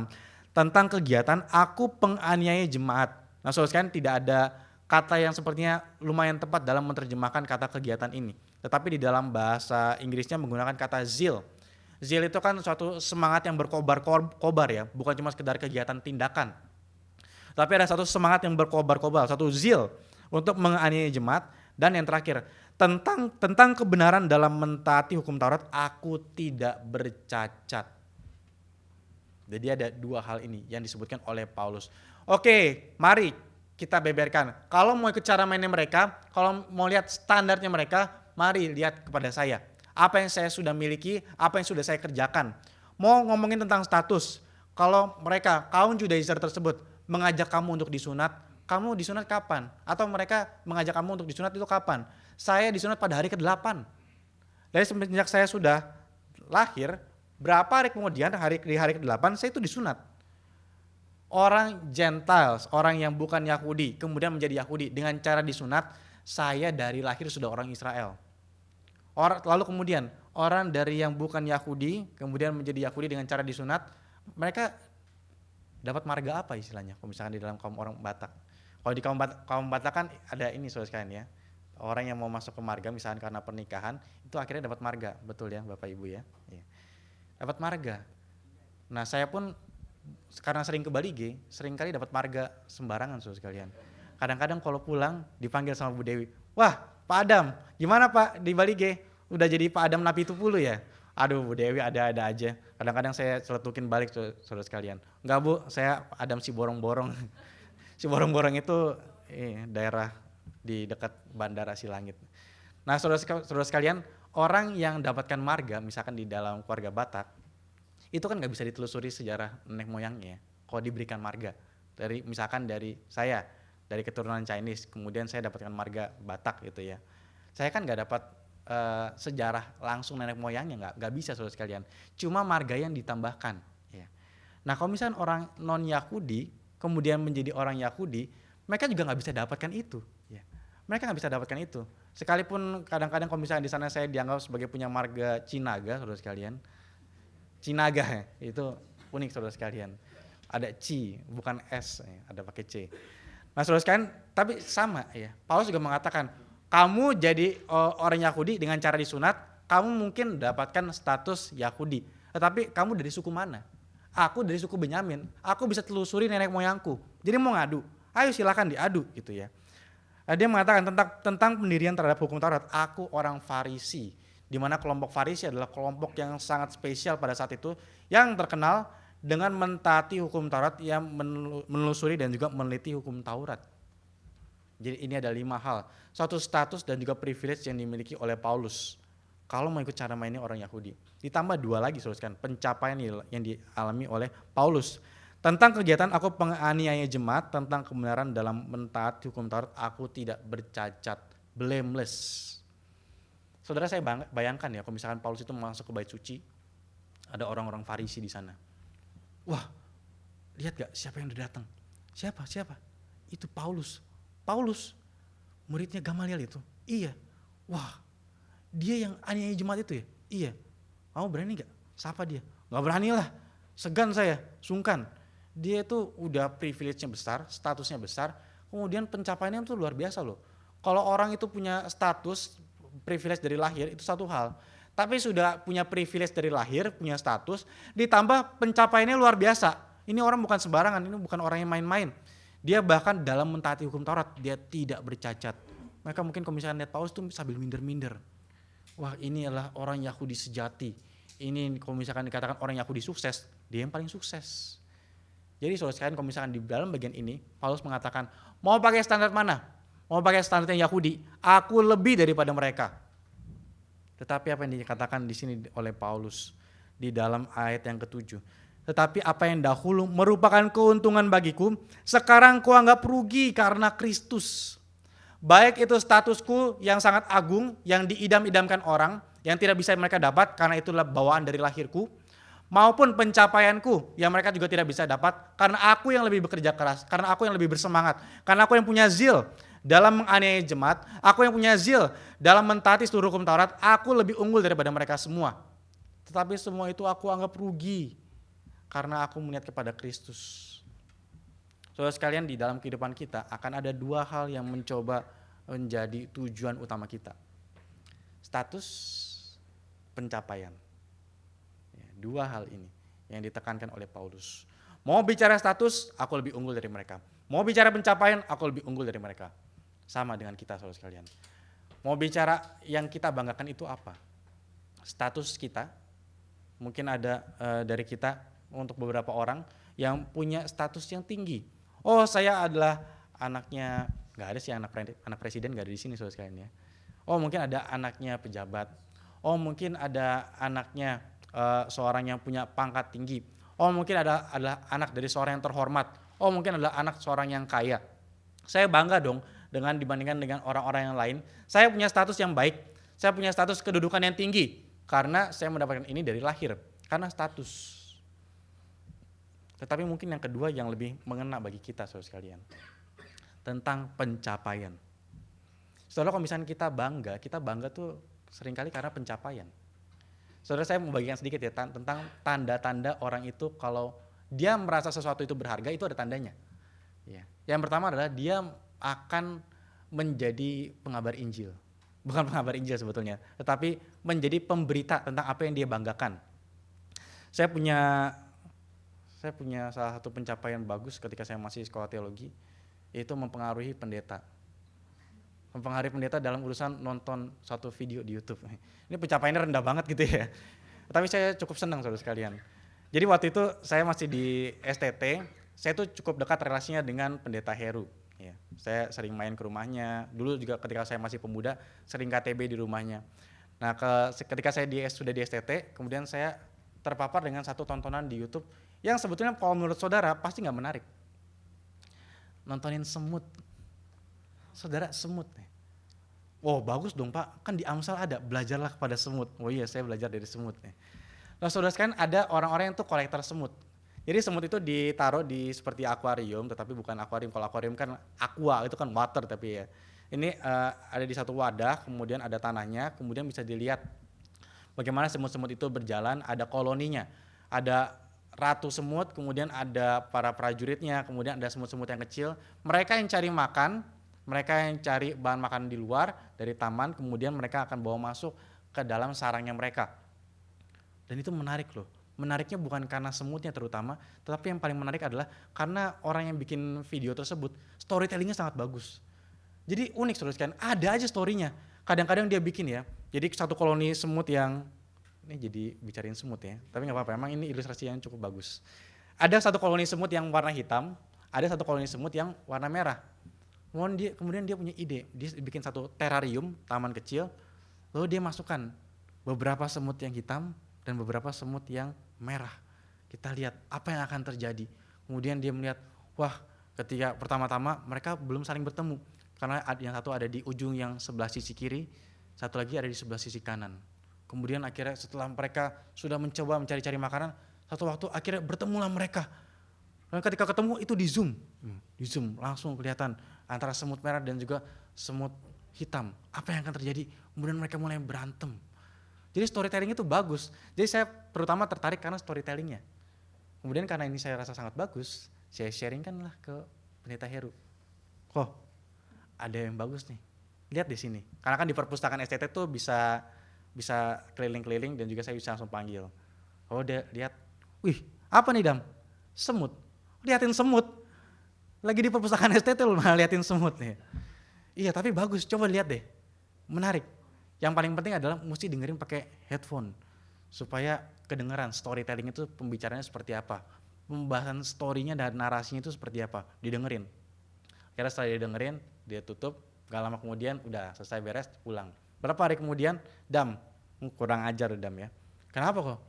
tentang kegiatan aku penganiaya jemaat. Nah, saudara sekalian, tidak ada kata yang sepertinya lumayan tepat dalam menerjemahkan kata kegiatan ini. Tetapi di dalam bahasa Inggrisnya menggunakan kata zeal. Zeal itu kan suatu semangat yang berkobar-kobar ya, bukan cuma sekedar kegiatan tindakan. Tapi ada satu semangat yang berkobar-kobar, satu zeal untuk menganiaya jemaat. Dan yang terakhir, tentang kebenaran dalam mentaati hukum Taurat, aku tidak bercacat. Jadi ada 2 hal ini yang disebutkan oleh Paulus. Oke, mari kita beberkan. Kalau mau ikut cara mainnya mereka, kalau mau lihat standarnya mereka, mari lihat kepada saya. Apa yang saya sudah miliki, apa yang sudah saya kerjakan. Mau ngomongin tentang status, kalau mereka, kaum Judaizer tersebut, mengajak kamu untuk disunat, kamu disunat kapan? Atau mereka mengajak kamu untuk disunat itu kapan? Saya disunat pada hari ke-8. Dari semenjak saya sudah lahir, berapa hari kemudian di hari ke-8 saya itu disunat. Orang Gentiles, orang yang bukan Yahudi, kemudian menjadi Yahudi dengan cara disunat, saya dari lahir sudah orang Israel. Lalu kemudian orang dari yang bukan Yahudi, kemudian menjadi Yahudi dengan cara disunat, mereka dapat marga apa istilahnya? Kalau misalkan di dalam kaum orang Batak. Kalau di kaum Batak kan ada ini, saudara sekalian ya. Orang yang mau masuk ke marga misalkan karena pernikahan, itu akhirnya dapat marga. Betul ya Bapak Ibu ya. Dapat marga. Nah, saya pun karena sering ke Balige, sering kali dapat marga sembarangan, saudara sekalian. Kadang-kadang kalau pulang dipanggil sama Bu Dewi, "Wah, Pak Adam, gimana Pak di Balige? Udah jadi Pak Adam Napi Tupulu ya?" Aduh, Bu Dewi ada-ada aja. Kadang-kadang saya celetukin balik, saudara sekalian. "Enggak Bu, saya Adam si borong-borong." Si borong-borong itu daerah di dekat Bandara Silangit. Nah, saudara sekalian, orang yang dapatkan marga, misalkan di dalam keluarga Batak, itu kan nggak bisa ditelusuri sejarah nenek moyangnya. Kalau diberikan marga, misalkan dari saya, dari keturunan Chinese, kemudian saya dapatkan marga Batak gitu ya. Saya kan nggak dapat sejarah langsung nenek moyangnya, nggak bisa, saudara sekalian. Cuma marga yang ditambahkan. Ya. Nah, kalau misalkan orang non Yahudi kemudian menjadi orang Yahudi, mereka juga nggak bisa dapatkan itu. Ya. Mereka nggak bisa dapatkan itu. Sekalipun kadang-kadang kalau misalnya di sana saya dianggap sebagai punya marga Cinaga, saudara sekalian. Cinaga ya, itu unik, saudara sekalian. Ada C, bukan S, ya, ada pakai C. Nah, saudara sekalian, tapi sama ya. Paulus juga mengatakan, kamu jadi orang Yahudi dengan cara disunat, kamu mungkin dapatkan status Yahudi. Tetapi kamu dari suku mana? Aku dari suku Benyamin. Aku bisa telusuri nenek moyangku. Jadi mau ngadu, ayo silakan diadu gitu ya. Dia mengatakan tentang pendirian terhadap hukum Taurat, aku orang Farisi. Di mana kelompok Farisi adalah kelompok yang sangat spesial pada saat itu, yang terkenal dengan mentaati hukum Taurat, yang menelusuri dan juga meneliti hukum Taurat. Jadi ini ada 5 hal, suatu status dan juga privilege yang dimiliki oleh Paulus kalau mau ikut cara mainnya orang Yahudi. Ditambah 2 lagi saudara, pencapaian yang dialami oleh Paulus. Tentang kegiatan aku penganiaya jemaat, tentang kebenaran dalam mentaati hukum Taurat, aku tidak bercacat, blameless. Saudara, saya bayangkan ya, kalau misalkan Paulus itu masuk ke bait suci, ada orang-orang Farisi di sana. Wah, lihat gak siapa yang udah datang? Siapa? Itu Paulus, muridnya Gamaliel itu. Iya. Wah, dia yang aniaya jemaat itu ya? Iya. Kamu berani gak? Sapa dia? Gak berani lah, segan saya, sungkan. Dia itu udah privilege-nya besar, statusnya besar, kemudian pencapaiannya itu luar biasa loh. Kalau orang itu punya status, privilege dari lahir itu satu hal, tapi sudah punya privilege dari lahir, punya status, ditambah pencapaiannya luar biasa. Ini orang bukan sembarangan, ini bukan orang yang main-main. Dia bahkan dalam mentaati hukum Taurat, dia tidak bercacat. Mereka mungkin kalau misalnya lihat Paulus tuh sambil minder-minder. Wah, ini adalah orang Yahudi sejati. Ini kalau misalkan dikatakan orang Yahudi sukses, dia yang paling sukses. Jadi saudara sekalian, kalau misalkan di dalam bagian ini Paulus mengatakan, mau pakai standar mana? Mau pakai standar yang Yahudi, aku lebih daripada mereka. Tetapi apa yang dikatakan di sini oleh Paulus di dalam ayat yang ke-7. Tetapi apa yang dahulu merupakan keuntungan bagiku, sekarang kuanggap rugi karena Kristus. Baik itu statusku yang sangat agung, yang diidam-idamkan orang, yang tidak bisa mereka dapat karena itulah bawaan dari lahirku, maupun pencapaianku yang mereka juga tidak bisa dapat karena aku yang lebih bekerja keras, karena aku yang lebih bersemangat, karena aku yang punya zeal dalam menganiaya jemaat, aku yang punya zeal dalam mentaati seluruh hukum Taurat, aku lebih unggul daripada mereka semua. Tetapi semua itu aku anggap rugi karena aku melihat kepada Kristus. Saudara sekalian, di dalam kehidupan kita akan ada 2 hal yang mencoba menjadi tujuan utama kita. Status, pencapaian. 2 hal ini yang ditekankan oleh Paulus. Mau bicara status, aku lebih unggul dari mereka. Mau bicara pencapaian, aku lebih unggul dari mereka. Sama dengan kita saudara sekalian. Mau bicara yang kita banggakan itu apa? Status kita. Mungkin ada dari kita, untuk beberapa orang yang punya status yang tinggi. Oh, saya adalah anaknya, gak ada sih anak presiden, gak ada di sini saudara sekalian ya. Oh, mungkin ada anaknya pejabat. Oh, mungkin ada anaknya seorang yang punya pangkat tinggi. Oh, mungkin adalah anak dari seorang yang terhormat. Oh, mungkin adalah anak seorang yang kaya. Saya bangga dong dengan dibandingkan dengan orang-orang yang lain. Saya punya status yang baik. Saya punya status kedudukan yang tinggi karena saya mendapatkan ini dari lahir, karena status. Tetapi mungkin yang kedua yang lebih mengena bagi kita saudara sekalian, tentang pencapaian. Saudara, kalau misalnya kita bangga tuh seringkali karena pencapaian. Saudara, saya mau bagikan sedikit ya tentang tanda-tanda orang itu kalau dia merasa sesuatu itu berharga, itu ada tandanya. Ya. Yang pertama adalah dia akan menjadi pengabar Injil. Bukan pengabar Injil sebetulnya, tetapi menjadi pemberita tentang apa yang dia banggakan. Saya punya salah satu pencapaian bagus ketika saya masih sekolah teologi, yaitu mempengaruhi pendeta. Mempengaruhi pendeta dalam urusan nonton satu video di YouTube. Ini pencapaiannya rendah banget gitu ya. Tapi saya cukup senang saudara sekalian. Jadi waktu itu saya masih di STT, saya tuh cukup dekat relasinya dengan pendeta Heru. Ya, saya sering main ke rumahnya. Dulu juga ketika saya masih pemuda, sering KTB di rumahnya. Nah, ketika saya sudah di STT, kemudian saya terpapar dengan satu tontonan di YouTube yang sebetulnya kalau menurut saudara pasti nggak menarik. Nontonin semut. Saudara, semut nih. Oh, bagus dong Pak, kan di Amsal ada, belajarlah kepada semut. Oh iya, saya belajar dari semut nih. Nah, saudara sekalian, ada orang-orang yang tuh kolektor semut. Jadi semut itu ditaruh di seperti akuarium, tetapi bukan akuarium. Kalau akuarium kan aqua, itu kan water tapi ya. Ini ada di satu wadah, kemudian ada tanahnya, kemudian bisa dilihat bagaimana semut-semut itu berjalan, ada koloninya. Ada ratu semut, kemudian ada para prajuritnya, kemudian ada semut-semut yang kecil. Mereka yang cari makan, mereka yang cari bahan makanan di luar dari taman, kemudian mereka akan bawa masuk ke dalam sarangnya mereka. Dan itu menarik loh. Menariknya bukan karena semutnya terutama, tetapi yang paling menarik adalah karena orang yang bikin video tersebut storytellingnya sangat bagus. Jadi unik saudara sekalian, ada aja story-nya. Kadang-kadang dia bikin ya, jadi satu koloni semut yang, ini jadi bicarain semut ya, tapi gak apa-apa, emang ini ilustrasi yang cukup bagus. Ada satu koloni semut yang warna hitam, ada satu koloni semut yang warna merah. Kemudian dia punya ide, dia bikin satu terarium, taman kecil, lalu dia masukkan beberapa semut yang hitam dan beberapa semut yang merah. Kita lihat apa yang akan terjadi. Kemudian dia melihat, wah ketika pertama-tama mereka belum saling bertemu. Karena yang satu ada di ujung yang sebelah sisi kiri, satu lagi ada di sebelah sisi kanan. Kemudian akhirnya setelah mereka sudah mencoba mencari-cari makanan, satu waktu akhirnya bertemulah mereka. Dan ketika ketemu itu di zoom langsung kelihatan antara semut merah dan juga semut hitam. Apa yang akan terjadi? Kemudian mereka mulai berantem. Jadi storytelling itu bagus. Jadi saya terutama tertarik karena storytellingnya. Kemudian karena ini saya rasa sangat bagus, saya sharingkanlah ke Pendeta Heru. Kok ada yang bagus nih, lihat di sini. Karena kan di perpustakaan STT tuh bisa keliling-keliling dan juga saya bisa langsung panggil. Oh dia lihat, wih apa nih Dam? Semut, liatin semut. Lagi di perpustakaan STT lu malah liatin semut nih. Iya tapi bagus, coba lihat deh, menarik. Yang paling penting adalah mesti dengerin pakai headphone supaya kedengeran storytelling itu pembicaranya seperti apa, pembahasan storynya dan narasinya itu seperti apa, didengerin. Kira setelah dia dengerin, dia tutup, gak lama kemudian udah selesai beres, pulang. Berapa hari kemudian, Dam, kurang ajar Dam ya. Kenapa kok?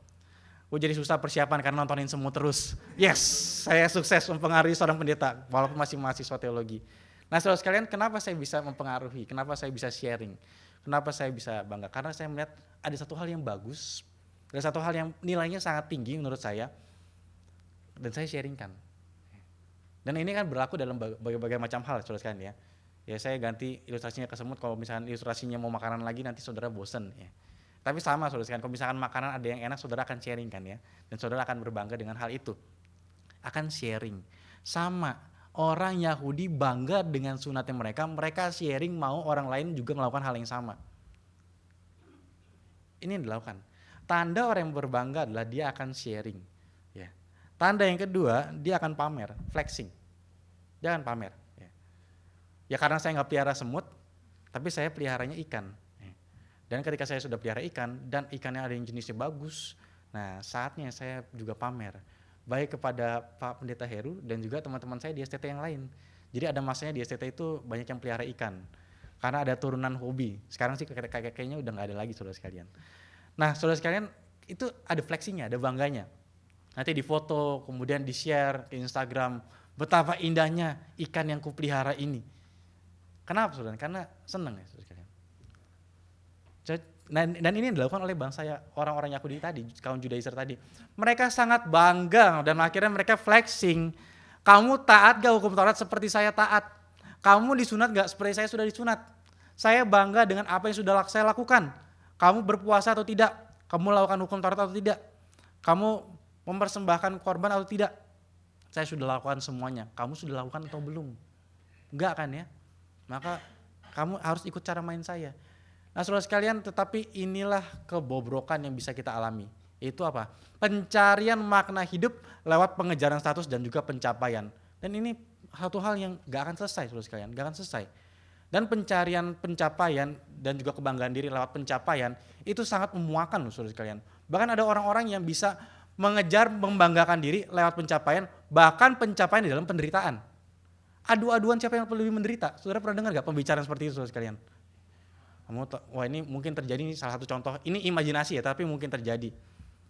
Gue jadi susah persiapan karena nontonin semut terus. Yes, saya sukses mempengaruhi seorang pendeta, walaupun masih mahasiswa teologi. Nah saudara sekalian, kenapa saya bisa mempengaruhi, kenapa saya bisa sharing, kenapa saya bisa bangga? Karena saya melihat ada satu hal yang bagus, ada satu hal yang nilainya sangat tinggi menurut saya, dan saya sharingkan. Dan ini kan berlaku dalam berbagai macam hal saudara sekalian ya. Ya saya ganti ilustrasinya ke semut, kalau misalkan ilustrasinya mau makanan lagi nanti saudara bosen ya. Tapi sama saudara sekalian, kalau misalkan makanan ada yang enak saudara akan sharing kan ya. Dan saudara akan berbangga dengan hal itu. Akan sharing. Sama orang Yahudi bangga dengan sunatnya mereka sharing mau orang lain juga melakukan hal yang sama. Ini yang dilakukan. Tanda orang yang berbangga adalah dia akan sharing. Ya. Tanda yang kedua, dia akan pamer, flexing. Dia akan pamer. Ya karena saya nggak pelihara semut, tapi saya peliharanya ikan. Dan ketika saya sudah pelihara ikan, dan ikannya ada yang jenisnya bagus, nah saatnya saya juga pamer. Baik kepada Pak Pendeta Heru dan juga teman-teman saya di STT yang lain. Jadi ada masanya di STT itu banyak yang pelihara ikan. Karena ada turunan hobi. Sekarang sih kayaknya udah nggak ada lagi saudara sekalian. Nah saudara sekalian itu ada flexingnya, ada bangganya. Nanti difoto, kemudian di-share ke Instagram. Betapa indahnya ikan yang kupelihara ini. Kenapa saudara? Karena senang ya saudara sekalian. Dan ini dilakukan oleh bangsa orang-orang Yahudi tadi, kaum Judaizer tadi. Mereka sangat bangga dan akhirnya mereka flexing. Kamu taat gak hukum Taurat seperti saya taat? Kamu disunat gak seperti saya sudah disunat? Saya bangga dengan apa yang sudah saya lakukan. Kamu berpuasa atau tidak? Kamu lakukan hukum Taurat atau tidak? Kamu mempersembahkan korban atau tidak? Saya sudah lakukan semuanya. Kamu sudah lakukan atau belum? Enggak kan ya? Maka kamu harus ikut cara main saya. Nah saudara sekalian, tetapi inilah kebobrokan yang bisa kita alami. Itu apa? Pencarian makna hidup lewat pengejaran status dan juga pencapaian. Dan ini satu hal yang gak akan selesai saudara sekalian, gak akan selesai. Dan pencarian pencapaian dan juga kebanggaan diri lewat pencapaian itu sangat memuakan saudara sekalian. Bahkan ada orang-orang yang bisa mengejar membanggakan diri lewat pencapaian, bahkan pencapaian di dalam penderitaan. Adu-aduan siapa yang lebih menderita. Saudara pernah dengar gak pembicaraan seperti itu saudara sekalian? Wah ini mungkin terjadi, ini salah satu contoh, ini imajinasi ya tapi mungkin terjadi.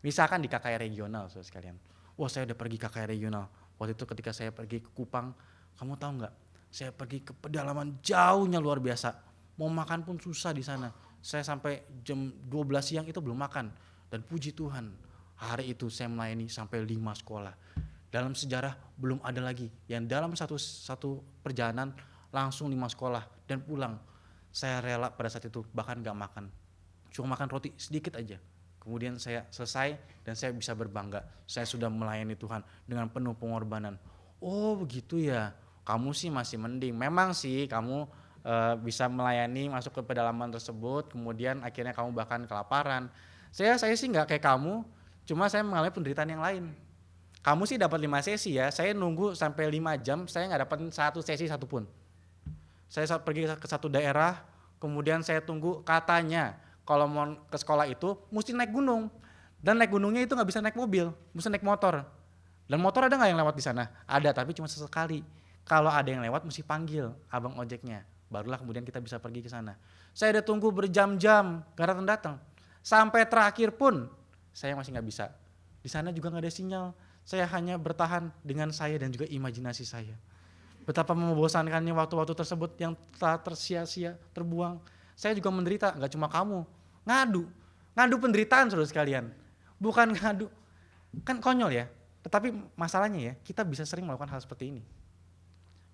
Misalkan di KKR regional saudara sekalian. Wah saya udah pergi KKR regional. Waktu itu ketika saya pergi ke Kupang, kamu tahu gak? Saya pergi ke pedalaman jauhnya luar biasa. Mau makan pun susah di sana. Saya sampai jam 12 siang itu belum makan. Dan puji Tuhan, hari itu saya melayani sampai 5 sekolah. Dalam sejarah belum ada lagi yang dalam satu perjalanan langsung 5 sekolah dan pulang. Saya rela pada saat itu bahkan gak makan. Cuma makan roti sedikit aja. Kemudian saya selesai dan saya bisa berbangga. Saya sudah melayani Tuhan dengan penuh pengorbanan. Oh begitu ya, kamu sih masih mending. Memang sih kamu bisa melayani masuk ke pedalaman tersebut. Kemudian akhirnya kamu bahkan kelaparan. Saya sih gak kayak kamu, cuma saya mengalami penderitaan yang lain. Kamu sih dapat 5 sesi ya, saya nunggu sampai 5 jam, saya gak dapat 1 sesi satupun. Saya pergi ke satu daerah, kemudian saya tunggu, katanya kalau mau ke sekolah itu mesti naik gunung. Dan naik gunungnya itu nggak bisa naik mobil, mesti naik motor. Dan motor ada nggak yang lewat di sana? Ada, tapi cuma sesekali. Kalau ada yang lewat mesti panggil abang ojeknya. Barulah kemudian kita bisa pergi ke sana. Saya udah tunggu berjam-jam, gak datang-datang. Sampai terakhir pun saya masih nggak bisa. Di sana juga nggak ada sinyal. Saya hanya bertahan dengan saya dan juga imajinasi saya. Betapa membosankannya waktu-waktu tersebut yang telah tersia-sia, terbuang. Saya juga menderita, nggak cuma kamu. Ngadu penderitaan saudara sekalian. Bukan ngadu, kan konyol ya. Tetapi masalahnya ya, kita bisa sering melakukan hal seperti ini.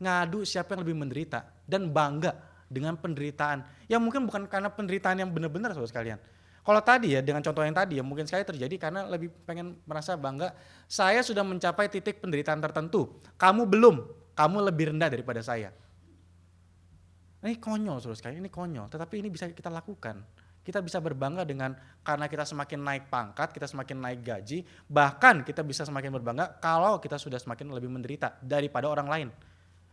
Ngadu siapa yang lebih menderita dan bangga dengan penderitaan. Yang mungkin bukan karena penderitaan yang benar-benar saudara sekalian. Kalau tadi ya, dengan contoh yang tadi ya mungkin sekali terjadi karena lebih pengen merasa bangga. Saya sudah mencapai titik penderitaan tertentu, kamu belum, kamu lebih rendah daripada saya. Ini konyol saudara sekalian, ini konyol. Tetapi ini bisa kita lakukan. Kita bisa berbangga dengan karena kita semakin naik pangkat, kita semakin naik gaji. Bahkan kita bisa semakin berbangga kalau kita sudah semakin lebih menderita daripada orang lain.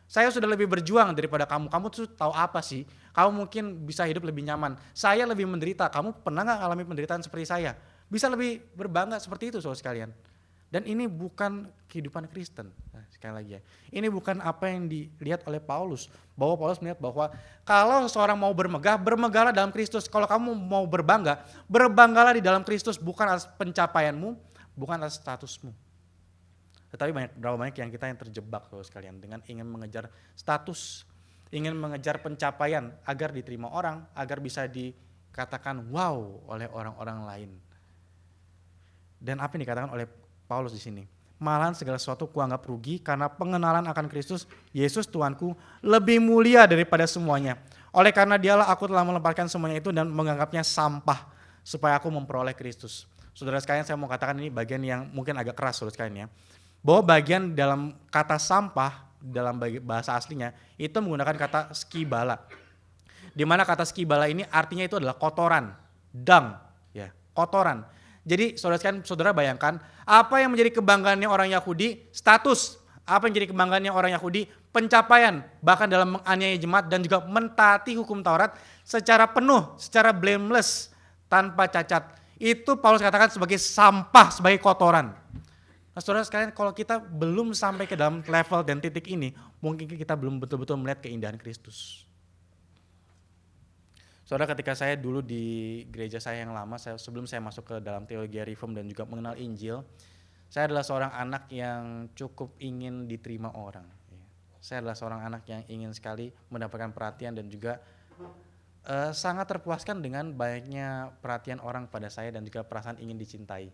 Saya sudah lebih berjuang daripada kamu. Kamu tuh tahu apa sih? Kamu mungkin bisa hidup lebih nyaman. Saya lebih menderita. Kamu pernah nggak alami penderitaan seperti saya? Bisa lebih berbangga seperti itu saudara sekalian. Dan ini bukan kehidupan Kristen. Nah, sekali lagi ya. Ini bukan apa yang dilihat oleh Paulus. Bahwa Paulus melihat bahwa kalau seseorang mau bermegah, bermegahlah dalam Kristus. Kalau kamu mau berbangga, berbanggalah di dalam Kristus. Bukan atas pencapaianmu, bukan atas statusmu. Tetapi berapa banyak yang kita yang terjebak saudara sekalian dengan ingin mengejar status, ingin mengejar pencapaian agar diterima orang, agar bisa dikatakan wow oleh orang-orang lain. Dan apa yang dikatakan oleh Paulus di sini? Malahan segala sesuatu kuanggap rugi karena pengenalan akan Kristus, Yesus Tuanku, lebih mulia daripada semuanya. Oleh karena dialah aku telah melemparkan semuanya itu dan menganggapnya sampah supaya aku memperoleh Kristus. Saudara sekalian, saya mau katakan ini bagian yang mungkin agak keras saudara sekalian ya. Bahwa bagian dalam kata sampah dalam bahasa aslinya itu menggunakan kata skibala. Di mana kata skibala ini artinya itu adalah kotoran, dung, ya, kotoran. Jadi saudara bayangkan apa yang menjadi kebanggaannya orang Yahudi, status. Apa yang menjadi kebanggaannya orang Yahudi, pencapaian, bahkan dalam menganiaya jemaat dan juga mentaati hukum Taurat secara penuh, secara blameless, tanpa cacat. Itu Paulus katakan sebagai sampah, sebagai kotoran. Nah, saudara sekalian, kalau kita belum sampai ke dalam level dan titik ini, mungkin kita belum betul-betul melihat keindahan Kristus. Saudara, ketika saya dulu di gereja saya yang lama, sebelum saya masuk ke dalam teologi reform dan juga mengenal Injil, saya adalah seorang anak yang cukup ingin diterima orang. Saya adalah seorang anak yang ingin sekali mendapatkan perhatian dan juga sangat terpuaskan dengan banyaknya perhatian orang pada saya dan juga perasaan ingin dicintai.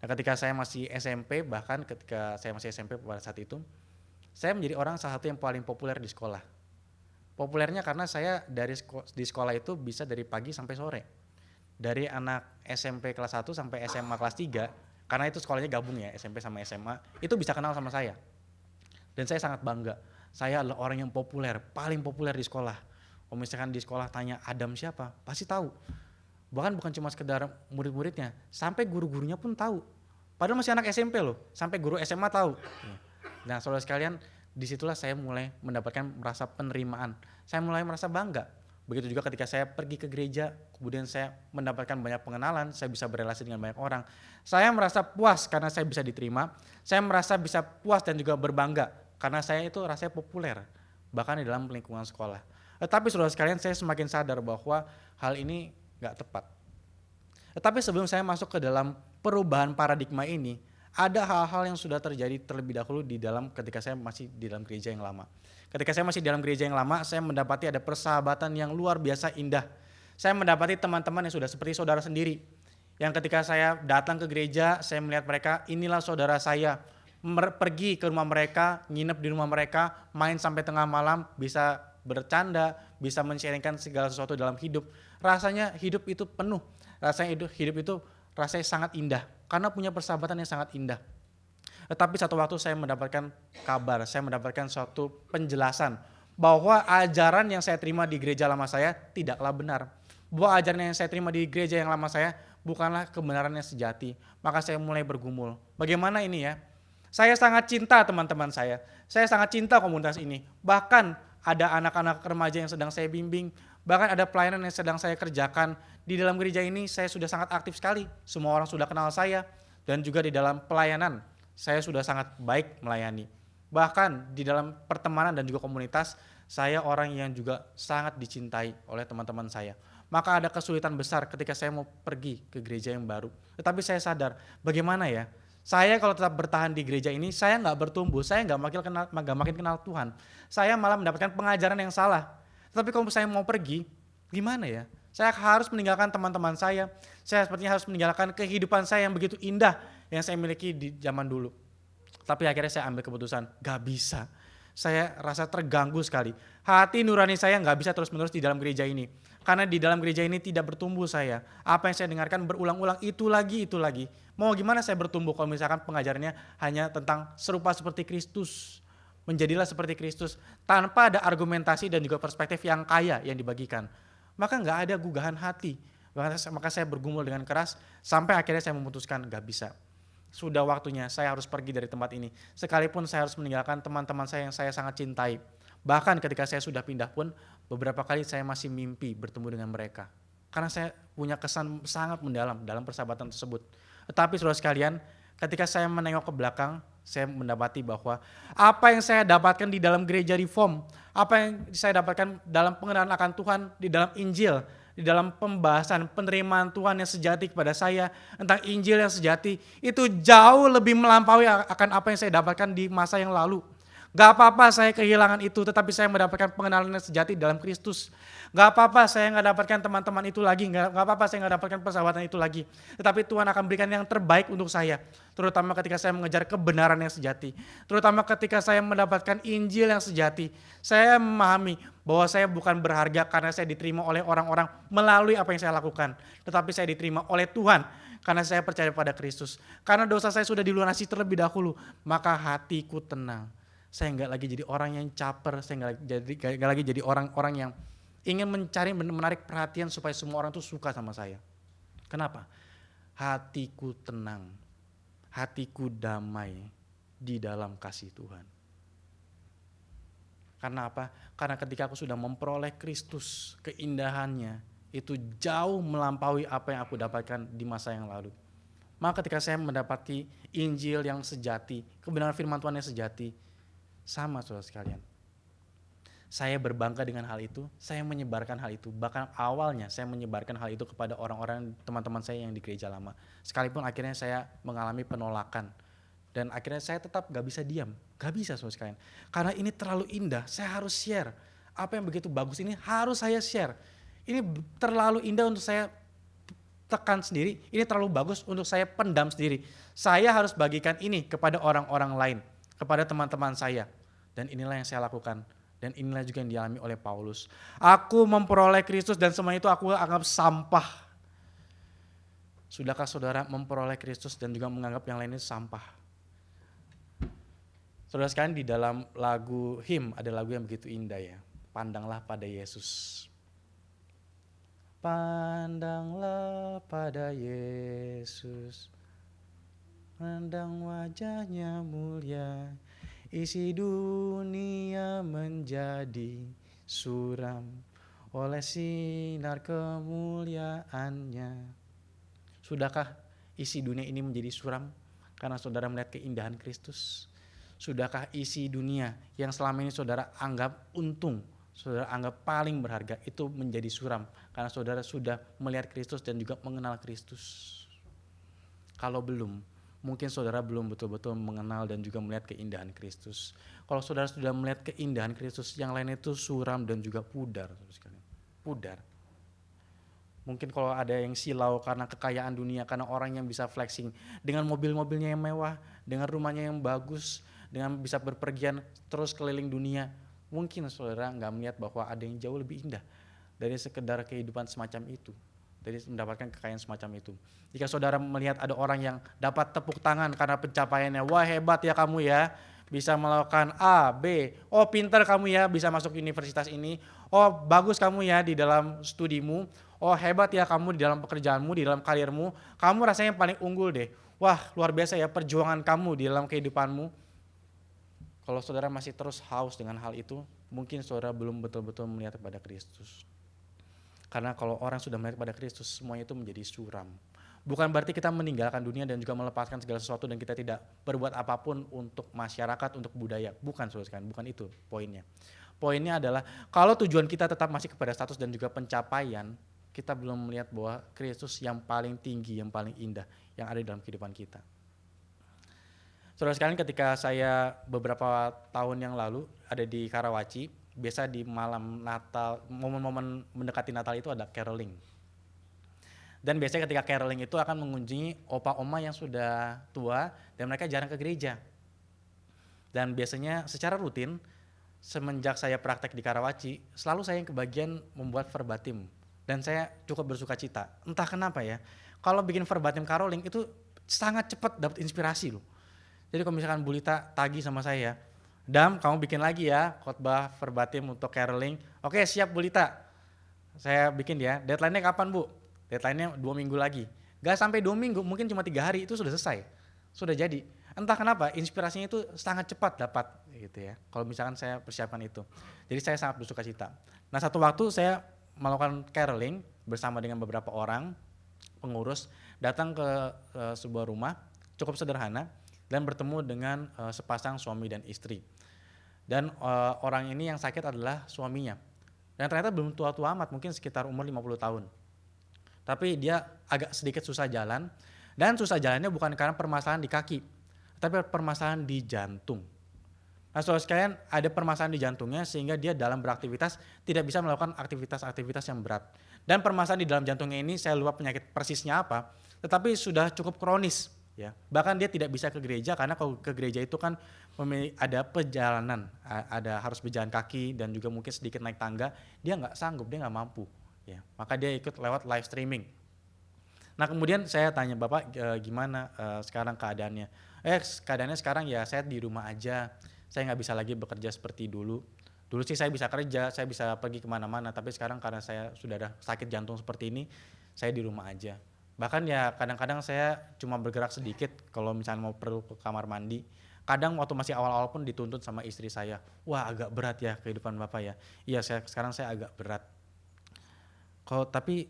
Nah, ketika saya masih SMP, bahkan ketika saya masih SMP pada saat itu, saya menjadi orang salah satu yang paling populer di sekolah. Populernya karena saya di sekolah itu bisa dari pagi sampai sore. Dari anak SMP kelas 1 sampai SMA kelas 3, karena itu sekolahnya gabung ya, SMP sama SMA, itu bisa kenal sama saya. Dan saya sangat bangga, saya adalah orang yang populer, paling populer di sekolah. Kalau misalkan di sekolah tanya Adam siapa, pasti tahu. Bahkan bukan cuma sekedar murid-muridnya, sampai guru-gurunya pun tahu. Padahal masih anak SMP loh, sampai guru SMA tahu. Nah, saudara sekalian, disitulah saya mulai mendapatkan merasa penerimaan. Saya mulai merasa bangga. Begitu juga ketika saya pergi ke gereja, kemudian saya mendapatkan banyak pengenalan, saya bisa berrelasi dengan banyak orang. Saya merasa puas karena saya bisa diterima. Saya merasa bisa puas dan juga berbangga karena saya itu rasanya populer, bahkan di dalam lingkungan sekolah. Tetapi saudara sekalian, saya semakin sadar bahwa hal ini gak tepat. Tetapi sebelum saya masuk ke dalam perubahan paradigma ini, ada hal-hal yang sudah terjadi terlebih dahulu ketika saya masih di dalam gereja yang lama. Ketika saya masih di dalam gereja yang lama, saya mendapati ada persahabatan yang luar biasa indah. Saya mendapati teman-teman yang sudah seperti saudara sendiri. Yang ketika saya datang ke gereja, saya melihat mereka, inilah saudara saya. Pergi ke rumah mereka, nginep di rumah mereka, main sampai tengah malam, bisa bercanda, bisa men-sharingkan segala sesuatu dalam hidup. Rasanya hidup itu penuh, rasanya hidup itu rasanya sangat indah, karena punya persahabatan yang sangat indah. Tetapi satu waktu saya mendapatkan kabar, saya mendapatkan suatu penjelasan bahwa ajaran yang saya terima di gereja lama saya tidaklah benar. Bahwa ajaran yang saya terima di gereja yang lama saya bukanlah kebenaran yang sejati. Maka saya mulai bergumul. Bagaimana ini ya? Saya sangat cinta teman-teman saya sangat cinta komunitas ini. Bahkan ada anak-anak remaja yang sedang saya bimbing, bahkan ada pelayanan yang sedang saya kerjakan. Di dalam gereja ini saya sudah sangat aktif sekali, semua orang sudah kenal saya, dan juga di dalam pelayanan saya sudah sangat baik melayani. Bahkan di dalam pertemanan dan juga komunitas, saya orang yang juga sangat dicintai oleh teman-teman saya. Maka ada kesulitan besar ketika saya mau pergi ke gereja yang baru. Tetapi saya sadar, bagaimana ya, saya kalau tetap bertahan di gereja ini, saya nggak bertumbuh, saya nggak makin kenal Tuhan. Saya malah mendapatkan pengajaran yang salah. Tetapi kalau saya mau pergi, gimana ya? Saya harus meninggalkan teman-teman saya sepertinya harus meninggalkan kehidupan saya yang begitu indah yang saya miliki di zaman dulu. Tapi akhirnya saya ambil keputusan, gak bisa. Saya rasa terganggu sekali. Hati nurani saya gak bisa terus-menerus di dalam gereja ini. Karena di dalam gereja ini tidak bertumbuh saya. Apa yang saya dengarkan berulang-ulang itu lagi. Mau gimana saya bertumbuh kalau misalkan pengajarannya hanya tentang serupa seperti Kristus. Menjadilah seperti Kristus. Tanpa ada argumentasi dan juga perspektif yang kaya yang dibagikan. Maka gak ada gugahan hati. Maka saya bergumul dengan keras sampai akhirnya saya memutuskan gak bisa. Sudah waktunya saya harus pergi dari tempat ini. Sekalipun saya harus meninggalkan teman-teman saya yang saya sangat cintai. Bahkan ketika saya sudah pindah pun beberapa kali saya masih mimpi bertemu dengan mereka. Karena saya punya kesan sangat mendalam dalam persahabatan tersebut. Tetapi saudara sekalian, ketika saya menengok ke belakang, saya mendapati bahwa apa yang saya dapatkan di dalam gereja Reform, apa yang saya dapatkan dalam pengenalan akan Tuhan, di dalam Injil, di dalam pembahasan penerimaan Tuhan yang sejati kepada saya, tentang Injil yang sejati, itu jauh lebih melampaui akan apa yang saya dapatkan di masa yang lalu. Gak apa-apa saya kehilangan itu, tetapi saya mendapatkan pengenalan yang sejati dalam Kristus. Gak apa-apa saya gak dapatkan teman-teman itu lagi, gak apa-apa saya gak dapatkan persahabatan itu lagi. Tetapi Tuhan akan berikan yang terbaik untuk saya, terutama ketika saya mengejar kebenaran yang sejati. Terutama ketika saya mendapatkan Injil yang sejati. Saya memahami bahwa saya bukan berharga karena saya diterima oleh orang-orang melalui apa yang saya lakukan. Tetapi saya diterima oleh Tuhan karena saya percaya pada Kristus. Karena dosa saya sudah dilunasi terlebih dahulu, maka hatiku tenang. Saya nggak lagi jadi orang yang caper, saya nggak lagi jadi orang-orang yang ingin menarik perhatian supaya semua orang tuh suka sama saya. Kenapa? Hatiku tenang, hatiku damai di dalam kasih Tuhan. Karena apa? Karena ketika aku sudah memperoleh Kristus, keindahannya itu jauh melampaui apa yang aku dapatkan di masa yang lalu. Maka ketika saya mendapati Injil yang sejati, kebenaran firman Tuhan yang sejati, sama saudara sekalian. Saya berbangga dengan hal itu, saya menyebarkan hal itu. Bahkan awalnya saya menyebarkan hal itu kepada orang-orang teman-teman saya yang di gereja lama. Sekalipun akhirnya saya mengalami penolakan. Dan akhirnya saya tetap gak bisa diam. Gak bisa saudara sekalian. Karena ini terlalu indah, saya harus share. Apa yang begitu bagus ini harus saya share. Ini terlalu indah untuk saya tekan sendiri, ini terlalu bagus untuk saya pendam sendiri. Saya harus bagikan ini kepada orang-orang lain, kepada teman-teman saya. Dan inilah yang saya lakukan. Dan inilah juga yang dialami oleh Paulus. Aku memperoleh Kristus dan semua itu aku anggap sampah. Sudahkah saudara memperoleh Kristus dan juga menganggap yang lainnya sampah? Saudara sekalian, di dalam lagu him ada lagu yang begitu indah ya. Pandanglah pada Yesus. Pandanglah pada Yesus. Pandang wajahnya mulia. Isi dunia menjadi suram oleh sinar kemuliaannya. Sudahkah isi dunia ini menjadi suram karena saudara melihat keindahan Kristus? Sudahkah isi dunia yang selama ini saudara anggap untung, saudara anggap paling berharga, itu menjadi suram karena saudara sudah melihat Kristus dan juga mengenal Kristus? Kalau belum, mungkin saudara belum betul-betul mengenal dan juga melihat keindahan Kristus. Kalau saudara sudah melihat keindahan Kristus, yang lain itu suram dan juga pudar. Pudar. Mungkin kalau ada yang silau karena kekayaan dunia, karena orang yang bisa flexing dengan mobil-mobilnya yang mewah, dengan rumahnya yang bagus, dengan bisa berpergian terus keliling dunia, mungkin saudara nggak melihat bahwa ada yang jauh lebih indah dari sekedar kehidupan semacam itu, dari mendapatkan kekayaan semacam itu. Jika saudara melihat ada orang yang dapat tepuk tangan karena pencapaiannya, wah hebat ya kamu ya, bisa melakukan A, B, oh pintar kamu ya bisa masuk universitas ini, oh bagus kamu ya di dalam studimu, oh hebat ya kamu di dalam pekerjaanmu, di dalam karirmu, kamu rasanya paling unggul deh, wah luar biasa ya perjuangan kamu di dalam kehidupanmu. Kalau saudara masih terus haus dengan hal itu, mungkin saudara belum betul-betul melihat kepada Kristus. Karena kalau orang sudah melihat kepada Kristus, semuanya itu menjadi suram. Bukan berarti kita meninggalkan dunia dan juga melepaskan segala sesuatu dan kita tidak berbuat apapun untuk masyarakat, untuk budaya. Bukan, saudara sekalian, bukan itu poinnya. Poinnya adalah kalau tujuan kita tetap masih kepada status dan juga pencapaian, kita belum melihat bahwa Kristus yang paling tinggi, yang paling indah, yang ada dalam kehidupan kita. Saudara sekalian, ketika saya beberapa tahun yang lalu ada di Karawaci, biasa di malam Natal, momen-momen mendekati Natal itu ada caroling. Dan biasanya ketika caroling itu akan mengunjungi opa-oma yang sudah tua dan mereka jarang ke gereja. Dan biasanya secara rutin, semenjak saya praktek di Karawaci, selalu saya yang kebagian membuat verbatim. Dan saya cukup bersuka cita. Entah kenapa ya, kalau bikin verbatim caroling itu sangat cepat dapat inspirasi loh. Jadi kalau misalkan Bu Lita tagih sama saya, Dam, kamu bikin lagi ya khotbah verbatim untuk caroling. Oke, siap Bu Lita. Saya bikin ya. Deadline-nya kapan, Bu? Deadline-nya 2 minggu lagi. Gak sampai 2 minggu, mungkin cuma 3 hari itu sudah selesai. Sudah jadi. Entah kenapa inspirasinya itu sangat cepat dapat gitu ya. Kalau misalkan saya persiapkan itu. Jadi saya sangat bersuka cita. Nah, satu waktu saya melakukan caroling bersama dengan beberapa orang pengurus, datang ke sebuah rumah cukup sederhana dan bertemu dengan sepasang suami dan istri. Dan orang ini yang sakit adalah suaminya. Dan ternyata belum tua-tua amat, mungkin sekitar umur 50 tahun. Tapi dia agak sedikit susah jalan, dan susah jalannya bukan karena permasalahan di kaki, tapi permasalahan di jantung. Nah, saudara sekalian, ada permasalahan di jantungnya sehingga dia dalam beraktivitas tidak bisa melakukan aktivitas-aktivitas yang berat. Dan permasalahan di dalam jantungnya ini, saya lupa penyakit persisnya apa, tetapi sudah cukup kronis. Ya, bahkan dia tidak bisa ke gereja karena kalau ke gereja itu kan ada perjalanan, ada harus berjalan kaki dan juga mungkin sedikit naik tangga, dia nggak sanggup, dia nggak mampu. Ya, maka dia ikut lewat live streaming. Nah, kemudian saya tanya, Bapak gimana sekarang keadaannya? Keadaannya sekarang ya saya di rumah aja, saya nggak bisa lagi bekerja seperti dulu. Dulu sih saya bisa kerja, saya bisa pergi kemana-mana, tapi sekarang karena saya sudah ada sakit jantung seperti ini, saya di rumah aja. Bahkan ya kadang-kadang saya cuma bergerak sedikit kalau misalnya mau perlu ke kamar mandi. Kadang waktu masih awal-awal pun dituntut sama istri saya, wah agak berat ya kehidupan Bapak ya. Iya, sekarang saya agak berat. Tapi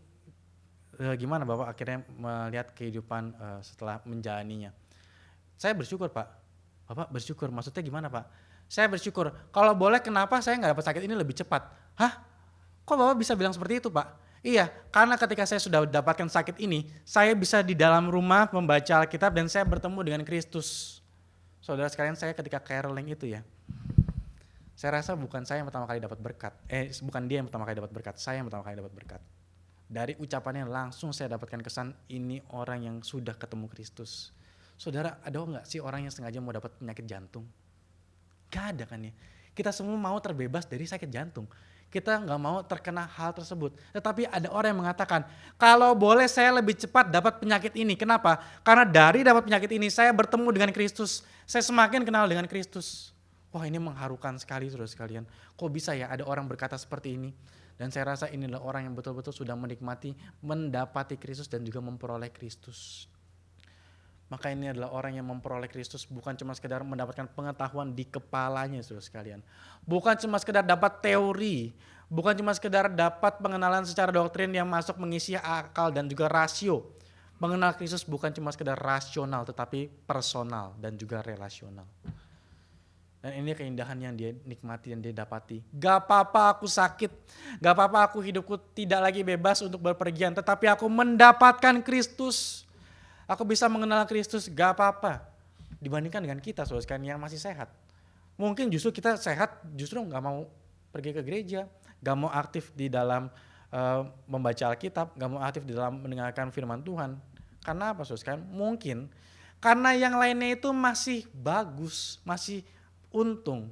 gimana Bapak akhirnya melihat kehidupan setelah menjalaninya? Saya bersyukur Pak. Bapak bersyukur, maksudnya gimana Pak? Saya bersyukur, kalau boleh kenapa saya nggak dapat sakit ini lebih cepat? Hah? Kok Bapak bisa bilang seperti itu Pak? Iya, karena ketika saya sudah dapatkan sakit ini, saya bisa di dalam rumah membaca Alkitab dan saya bertemu dengan Kristus. Saudara sekalian, saya ketika caroling itu ya, saya rasa bukan saya yang pertama kali dapat berkat. Bukan dia yang pertama kali dapat berkat, saya yang pertama kali dapat berkat. Dari ucapannya langsung saya dapatkan kesan ini orang yang sudah ketemu Kristus. Saudara, ada nggak sih orang yang sengaja mau dapat penyakit jantung? Gak ada kan ya. Kita semua mau terbebas dari sakit jantung. Kita nggak mau terkena hal tersebut. Tetapi ada orang yang mengatakan, kalau boleh saya lebih cepat dapat penyakit ini. Kenapa? Karena dari dapat penyakit ini saya bertemu dengan Kristus. Saya semakin kenal dengan Kristus. Wah, ini mengharukan sekali saudara sekalian. Kok bisa ya ada orang berkata seperti ini? Dan saya rasa inilah orang yang betul-betul sudah menikmati, mendapati Kristus dan juga memperoleh Kristus. Maka ini adalah orang yang memperoleh Kristus bukan cuma sekedar mendapatkan pengetahuan di kepalanya saudara sekalian. Bukan cuma sekedar dapat teori, bukan cuma sekedar dapat pengenalan secara doktrin yang masuk mengisi akal dan juga rasio. Mengenal Kristus bukan cuma sekedar rasional tetapi personal dan juga relasional. Dan ini keindahan yang dia nikmati dan dia dapati. Gak apa-apa aku sakit, gak apa-apa aku hidupku tidak lagi bebas untuk berpergian, tetapi aku mendapatkan Kristus. Aku bisa mengenal Kristus, gak apa-apa. Dibandingkan dengan kita saudara sekalian yang masih sehat. Mungkin justru kita sehat, justru gak mau pergi ke gereja, gak mau aktif di dalam membaca Alkitab, gak mau aktif di dalam mendengarkan firman Tuhan. Karena apa saudara sekalian? Mungkin karena yang lainnya itu masih bagus, masih untung.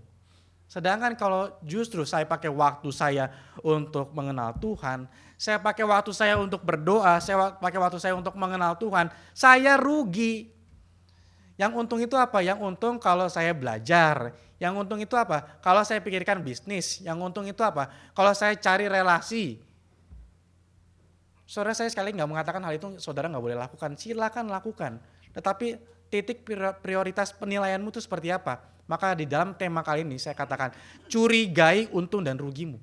Sedangkan kalau justru saya pakai waktu saya untuk mengenal Tuhan, saya pakai waktu saya untuk berdoa, saya pakai waktu saya untuk mengenal Tuhan, saya rugi. Yang untung itu apa? Yang untung kalau saya belajar. Yang untung itu apa? Kalau saya pikirkan bisnis. Yang untung itu apa? Kalau saya cari relasi. Saudara, saya sekali nggak mengatakan hal itu saudara nggak boleh lakukan. Silakan lakukan. Tetapi titik prioritas penilaianmu itu seperti apa? Maka di dalam tema kali ini saya katakan, curigai untung dan rugimu.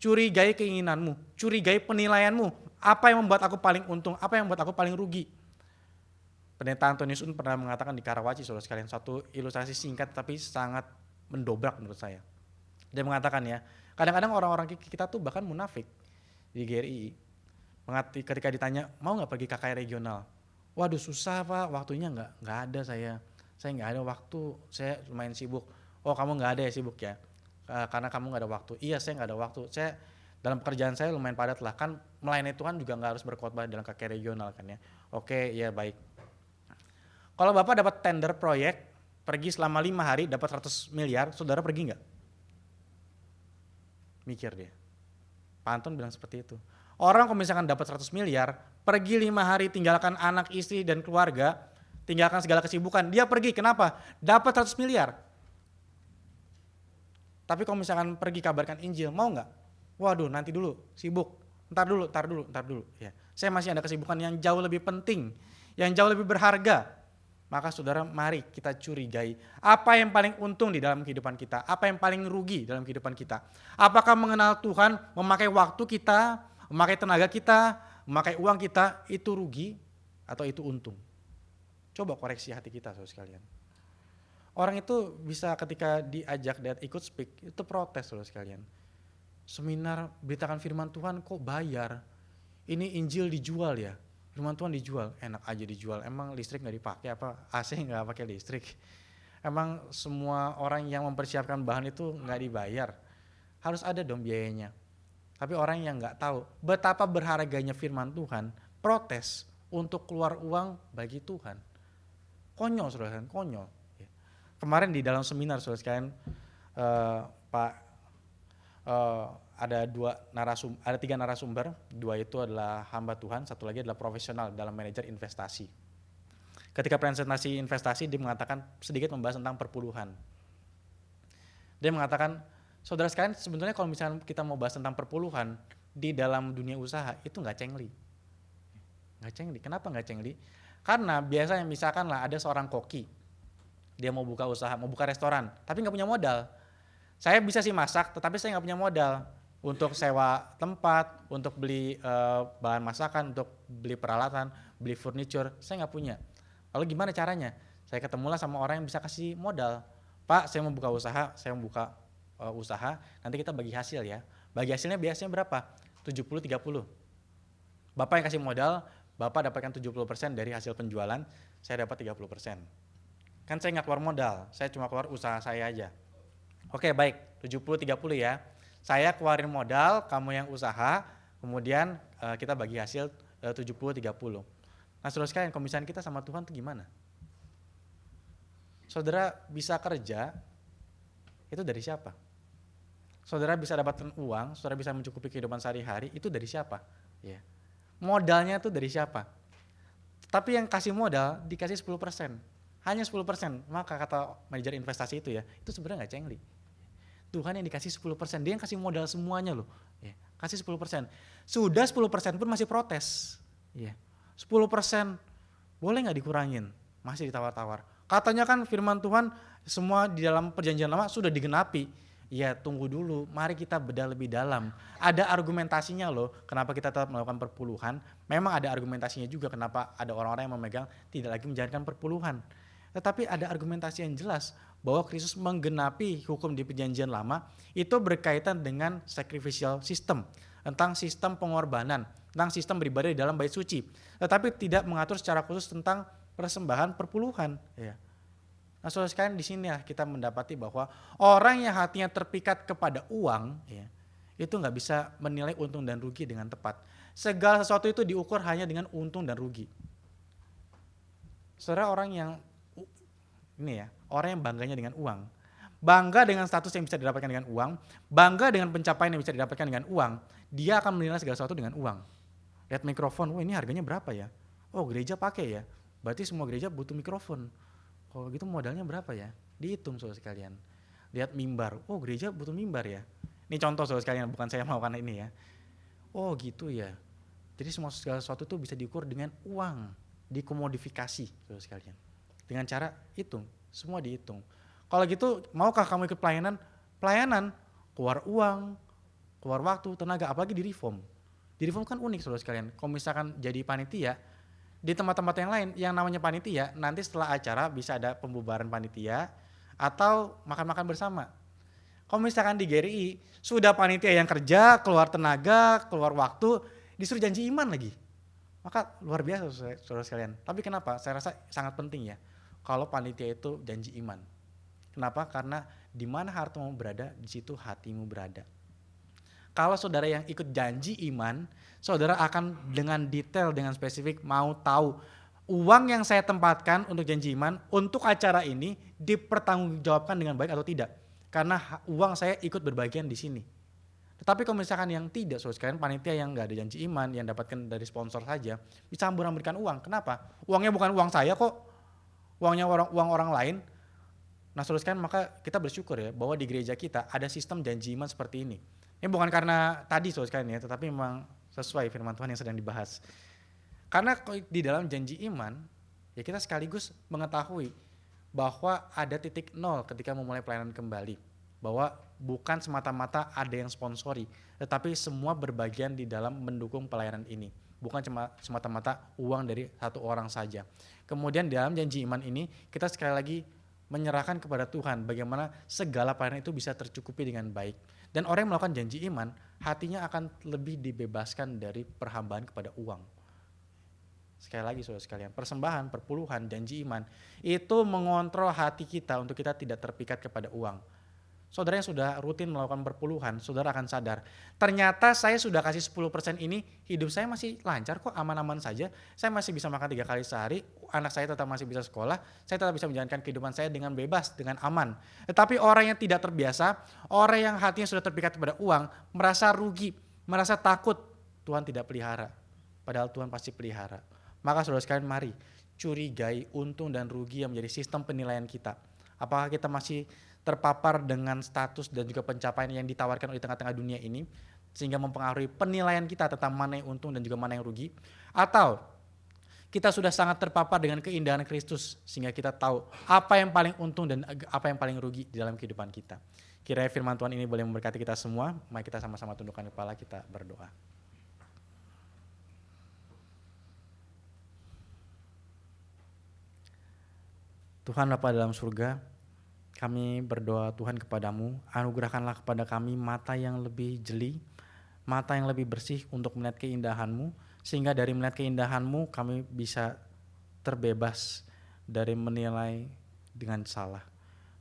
Curigai keinginanmu, curigai penilaianmu. Apa yang membuat aku paling untung, apa yang membuat aku paling rugi. Pendeta Antonius Un pernah mengatakan di Karawaci, saudara sekalian, satu ilustrasi singkat tapi sangat mendobrak menurut saya. Dia mengatakan ya, kadang-kadang orang-orang kita tuh bahkan munafik di GRI. Ketika ditanya, mau gak pergi KKR regional? Waduh susah Pak, waktunya nggak ada saya nggak ada waktu, saya lumayan sibuk. Oh kamu nggak ada ya sibuk ya, karena kamu nggak ada waktu. Iya saya nggak ada waktu, saya dalam pekerjaan saya lumayan padat lah, kan melayani Tuhan juga nggak harus berkhotbah dalam KKR regional kan ya. Oke ya baik. Kalau Bapak dapat tender proyek, pergi selama 5 hari dapat 100 miliar, saudara pergi nggak? Mikir dia. Pak Anton bilang seperti itu. Orang kalau misalkan dapat 100 miliar, pergi 5 hari tinggalkan anak, istri, dan keluarga, tinggalkan segala kesibukan, dia pergi, kenapa? Dapat 100 miliar. Tapi kalau misalkan pergi kabarkan Injil, mau nggak? Waduh nanti dulu, sibuk, ntar dulu. Ya. Saya masih ada kesibukan yang jauh lebih penting, yang jauh lebih berharga. Maka saudara mari kita curigai apa yang paling untung di dalam kehidupan kita, apa yang paling rugi dalam kehidupan kita. Apakah mengenal Tuhan, memakai waktu kita, memakai tenaga kita, memakai uang kita, itu rugi atau itu untung? Coba koreksi hati kita saudara sekalian. Orang itu bisa ketika diajak dan ikut speak, itu protes saudara sekalian. Seminar beritakan firman Tuhan kok bayar, ini Injil dijual ya. Firman Tuhan dijual, enak aja dijual. Emang listrik nggak dipakai apa? AC nggak pakai listrik? Emang semua orang yang mempersiapkan bahan itu nggak dibayar? Harus ada dong biayanya. Tapi orang yang nggak tahu betapa berharganya firman Tuhan, protes untuk keluar uang bagi Tuhan. Konyol saudara sekalian, konyol. Kemarin di dalam seminar saudara sekalian, ada 3 narasumber, 2 itu adalah hamba Tuhan, 1 lagi adalah profesional dalam manajer investasi. Ketika presentasi investasi dia mengatakan sedikit membahas tentang perpuluhan. Dia mengatakan, saudara sekalian sebetulnya kalau misalnya kita mau bahas tentang perpuluhan di dalam dunia usaha itu nggak cengli. Kenapa nggak cengli? Karena biasanya misalkan lah ada seorang koki, dia mau buka usaha, mau buka restoran, tapi nggak punya modal. Saya bisa sih masak, tetapi saya nggak punya modal untuk sewa tempat, untuk beli bahan masakan, untuk beli peralatan, beli furniture, saya nggak punya. Lalu gimana caranya? Saya ketemulah sama orang yang bisa kasih modal. Pak, saya mau buka usaha, usaha, nanti kita bagi hasil ya. Bagi hasilnya biasanya berapa? 70-30. Bapak yang kasih modal, Bapak dapatkan 70% dari hasil penjualan, saya dapat 30%. Kan saya nggak keluar modal, saya cuma keluar usaha saya aja. Oke baik, 70-30 ya. Saya keluarin modal, kamu yang usaha, kemudian kita bagi hasil 70-30. Nah saudara sekalian, kalau misalnya kita sama Tuhan itu gimana? Saudara bisa kerja, itu dari siapa? Saudara bisa dapatkan uang, saudara bisa mencukupi kehidupan sehari-hari, itu dari siapa? Ya. Modalnya itu dari siapa? Tapi yang kasih modal dikasih 10%. Hanya 10%, maka kata manajer investasi itu ya, itu sebenarnya nggak cengli. Tuhan yang dikasih 10%, dia yang kasih modal semuanya loh. Ya, kasih 10%. Sudah 10% pun masih protes. Ya, 10% boleh nggak dikurangin? Masih ditawar-tawar. Katanya kan firman Tuhan semua di dalam perjanjian lama sudah digenapi. Ya tunggu dulu, mari kita bedah lebih dalam. Ada argumentasinya loh, kenapa kita tetap melakukan perpuluhan. Memang ada argumentasinya juga kenapa ada orang-orang yang memegang tidak lagi menjalankan perpuluhan. Tetapi ada argumentasi yang jelas bahwa Kristus menggenapi hukum di perjanjian lama itu berkaitan dengan sacrificial system, tentang sistem pengorbanan, tentang sistem beribadah di dalam bait suci. Tetapi tidak mengatur secara khusus tentang persembahan perpuluhan. Ya. Nah saudara sekalian di sini ya kita mendapati bahwa orang yang hatinya terpikat kepada uang, ya, itu nggak bisa menilai untung dan rugi dengan tepat. Segala sesuatu itu diukur hanya dengan untung dan rugi. Saudara orang yang orang yang bangganya dengan uang, bangga dengan status yang bisa didapatkan dengan uang, bangga dengan pencapaian yang bisa didapatkan dengan uang, dia akan menilai segala sesuatu dengan uang. Lihat mikrofon, ini harganya berapa ya? Oh gereja pakai ya, berarti semua gereja butuh mikrofon. Kalau gitu modalnya berapa ya? Dihitung saudara sekalian. Lihat mimbar, oh gereja butuh mimbar ya. Ini contoh saudara sekalian, bukan saya melakukan ini ya. Oh gitu ya. Jadi segala sesuatu itu bisa diukur dengan uang, dikomodifikasi saudara sekalian. Dengan cara hitung, semua dihitung. Kalau gitu maukah kamu ikut pelayanan? Pelayanan, keluar uang, keluar waktu, tenaga, apalagi di reform. Di reform kan unik saudara sekalian, kalau misalkan jadi panitia, di tempat-tempat yang lain yang namanya panitia, nanti setelah acara bisa ada pembubaran panitia atau makan-makan bersama. Kalau misalkan di GRI, sudah panitia yang kerja, keluar tenaga, keluar waktu, disuruh janji iman lagi. Maka luar biasa saudara sekalian. Tapi kenapa? Saya rasa sangat penting ya, kalau panitia itu janji iman. Kenapa? Karena di mana hartamu berada, di situ hatimu berada. Kalau saudara yang ikut janji iman, saudara akan dengan detail, dengan spesifik mau tahu uang yang saya tempatkan untuk janji iman, untuk acara ini dipertanggungjawabkan dengan baik atau tidak. Karena uang saya ikut berbagian di sini. Tetapi kalau misalkan yang tidak, saudara sekalian, panitia yang nggak ada janji iman, yang dapatkan dari sponsor saja, bisa hambur-hamburkan uang. Kenapa? Uangnya bukan uang saya kok, uang orang lain. Nah saudara sekalian, maka kita bersyukur ya bahwa di gereja kita ada sistem janji iman seperti ini. Ini bukan karena tadi saudara sekalian ya, tetapi memang sesuai firman Tuhan yang sedang dibahas. Karena di dalam janji iman, ya kita sekaligus mengetahui bahwa ada titik nol ketika memulai pelayanan kembali. Bahwa bukan semata-mata ada yang sponsori, tetapi semua berbagian di dalam mendukung pelayanan ini. Bukan cuma semata-mata uang dari satu orang saja. Kemudian dalam janji iman ini kita sekali lagi menyerahkan kepada Tuhan bagaimana segala pelayanan itu bisa tercukupi dengan baik. Dan orang yang melakukan janji iman, hatinya akan lebih dibebaskan dari perhambaan kepada uang. Sekali lagi saudara sekalian, persembahan, perpuluhan, janji iman, itu mengontrol hati kita untuk kita tidak terpikat kepada uang. Saudara yang sudah rutin melakukan perpuluhan, saudara akan sadar, ternyata saya sudah kasih 10% ini, hidup saya masih lancar kok, aman-aman saja. Saya masih bisa makan 3 kali sehari, anak saya tetap masih bisa sekolah, saya tetap bisa menjalankan kehidupan saya dengan bebas, dengan aman. Tetapi orang yang tidak terbiasa, orang yang hatinya sudah terpikat kepada uang, merasa rugi, merasa takut, Tuhan tidak pelihara. Padahal Tuhan pasti pelihara. Maka saudara sekalian, mari curigai untung dan rugi yang menjadi sistem penilaian kita. Apakah kita masih terpapar dengan status dan juga pencapaian yang ditawarkan oleh tengah-tengah dunia ini, sehingga mempengaruhi penilaian kita tentang mana yang untung dan juga mana yang rugi? Atau kita sudah sangat terpapar dengan keindahan Kristus, sehingga kita tahu apa yang paling untung dan apa yang paling rugi di dalam kehidupan kita. Kiranya firman Tuhan ini boleh memberkati kita semua. Mari kita sama-sama tundukkan kepala, kita berdoa. Tuhan Bapa dalam surga, kami berdoa Tuhan kepadamu, anugerahkanlah kepada kami mata yang lebih jeli, mata yang lebih bersih untuk melihat keindahan-Mu, sehingga dari melihat keindahan-Mu kami bisa terbebas dari menilai dengan salah.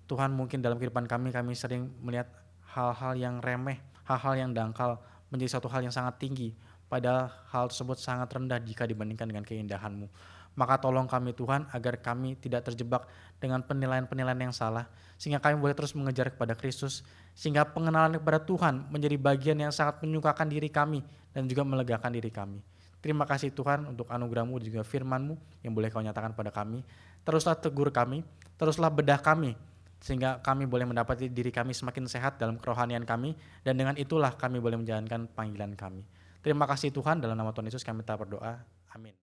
Tuhan, mungkin dalam kehidupan kami sering melihat hal-hal yang remeh, hal-hal yang dangkal menjadi satu hal yang sangat tinggi, padahal hal tersebut sangat rendah jika dibandingkan dengan keindahan-Mu. Maka tolong kami Tuhan agar kami tidak terjebak dengan penilaian-penilaian yang salah, sehingga kami boleh terus mengejar kepada Kristus, sehingga pengenalan kepada Tuhan menjadi bagian yang sangat menyukakan diri kami dan juga melegakan diri kami. Terima kasih Tuhan untuk anugerah-Mu dan juga firman-Mu yang boleh Kau nyatakan pada kami. Teruslah tegur kami, teruslah bedah kami, sehingga kami boleh mendapati diri kami semakin sehat dalam kerohanian kami, dan dengan itulah kami boleh menjalankan panggilan kami. Terima kasih Tuhan, dalam nama Tuhan Yesus kami berdoa. Amin.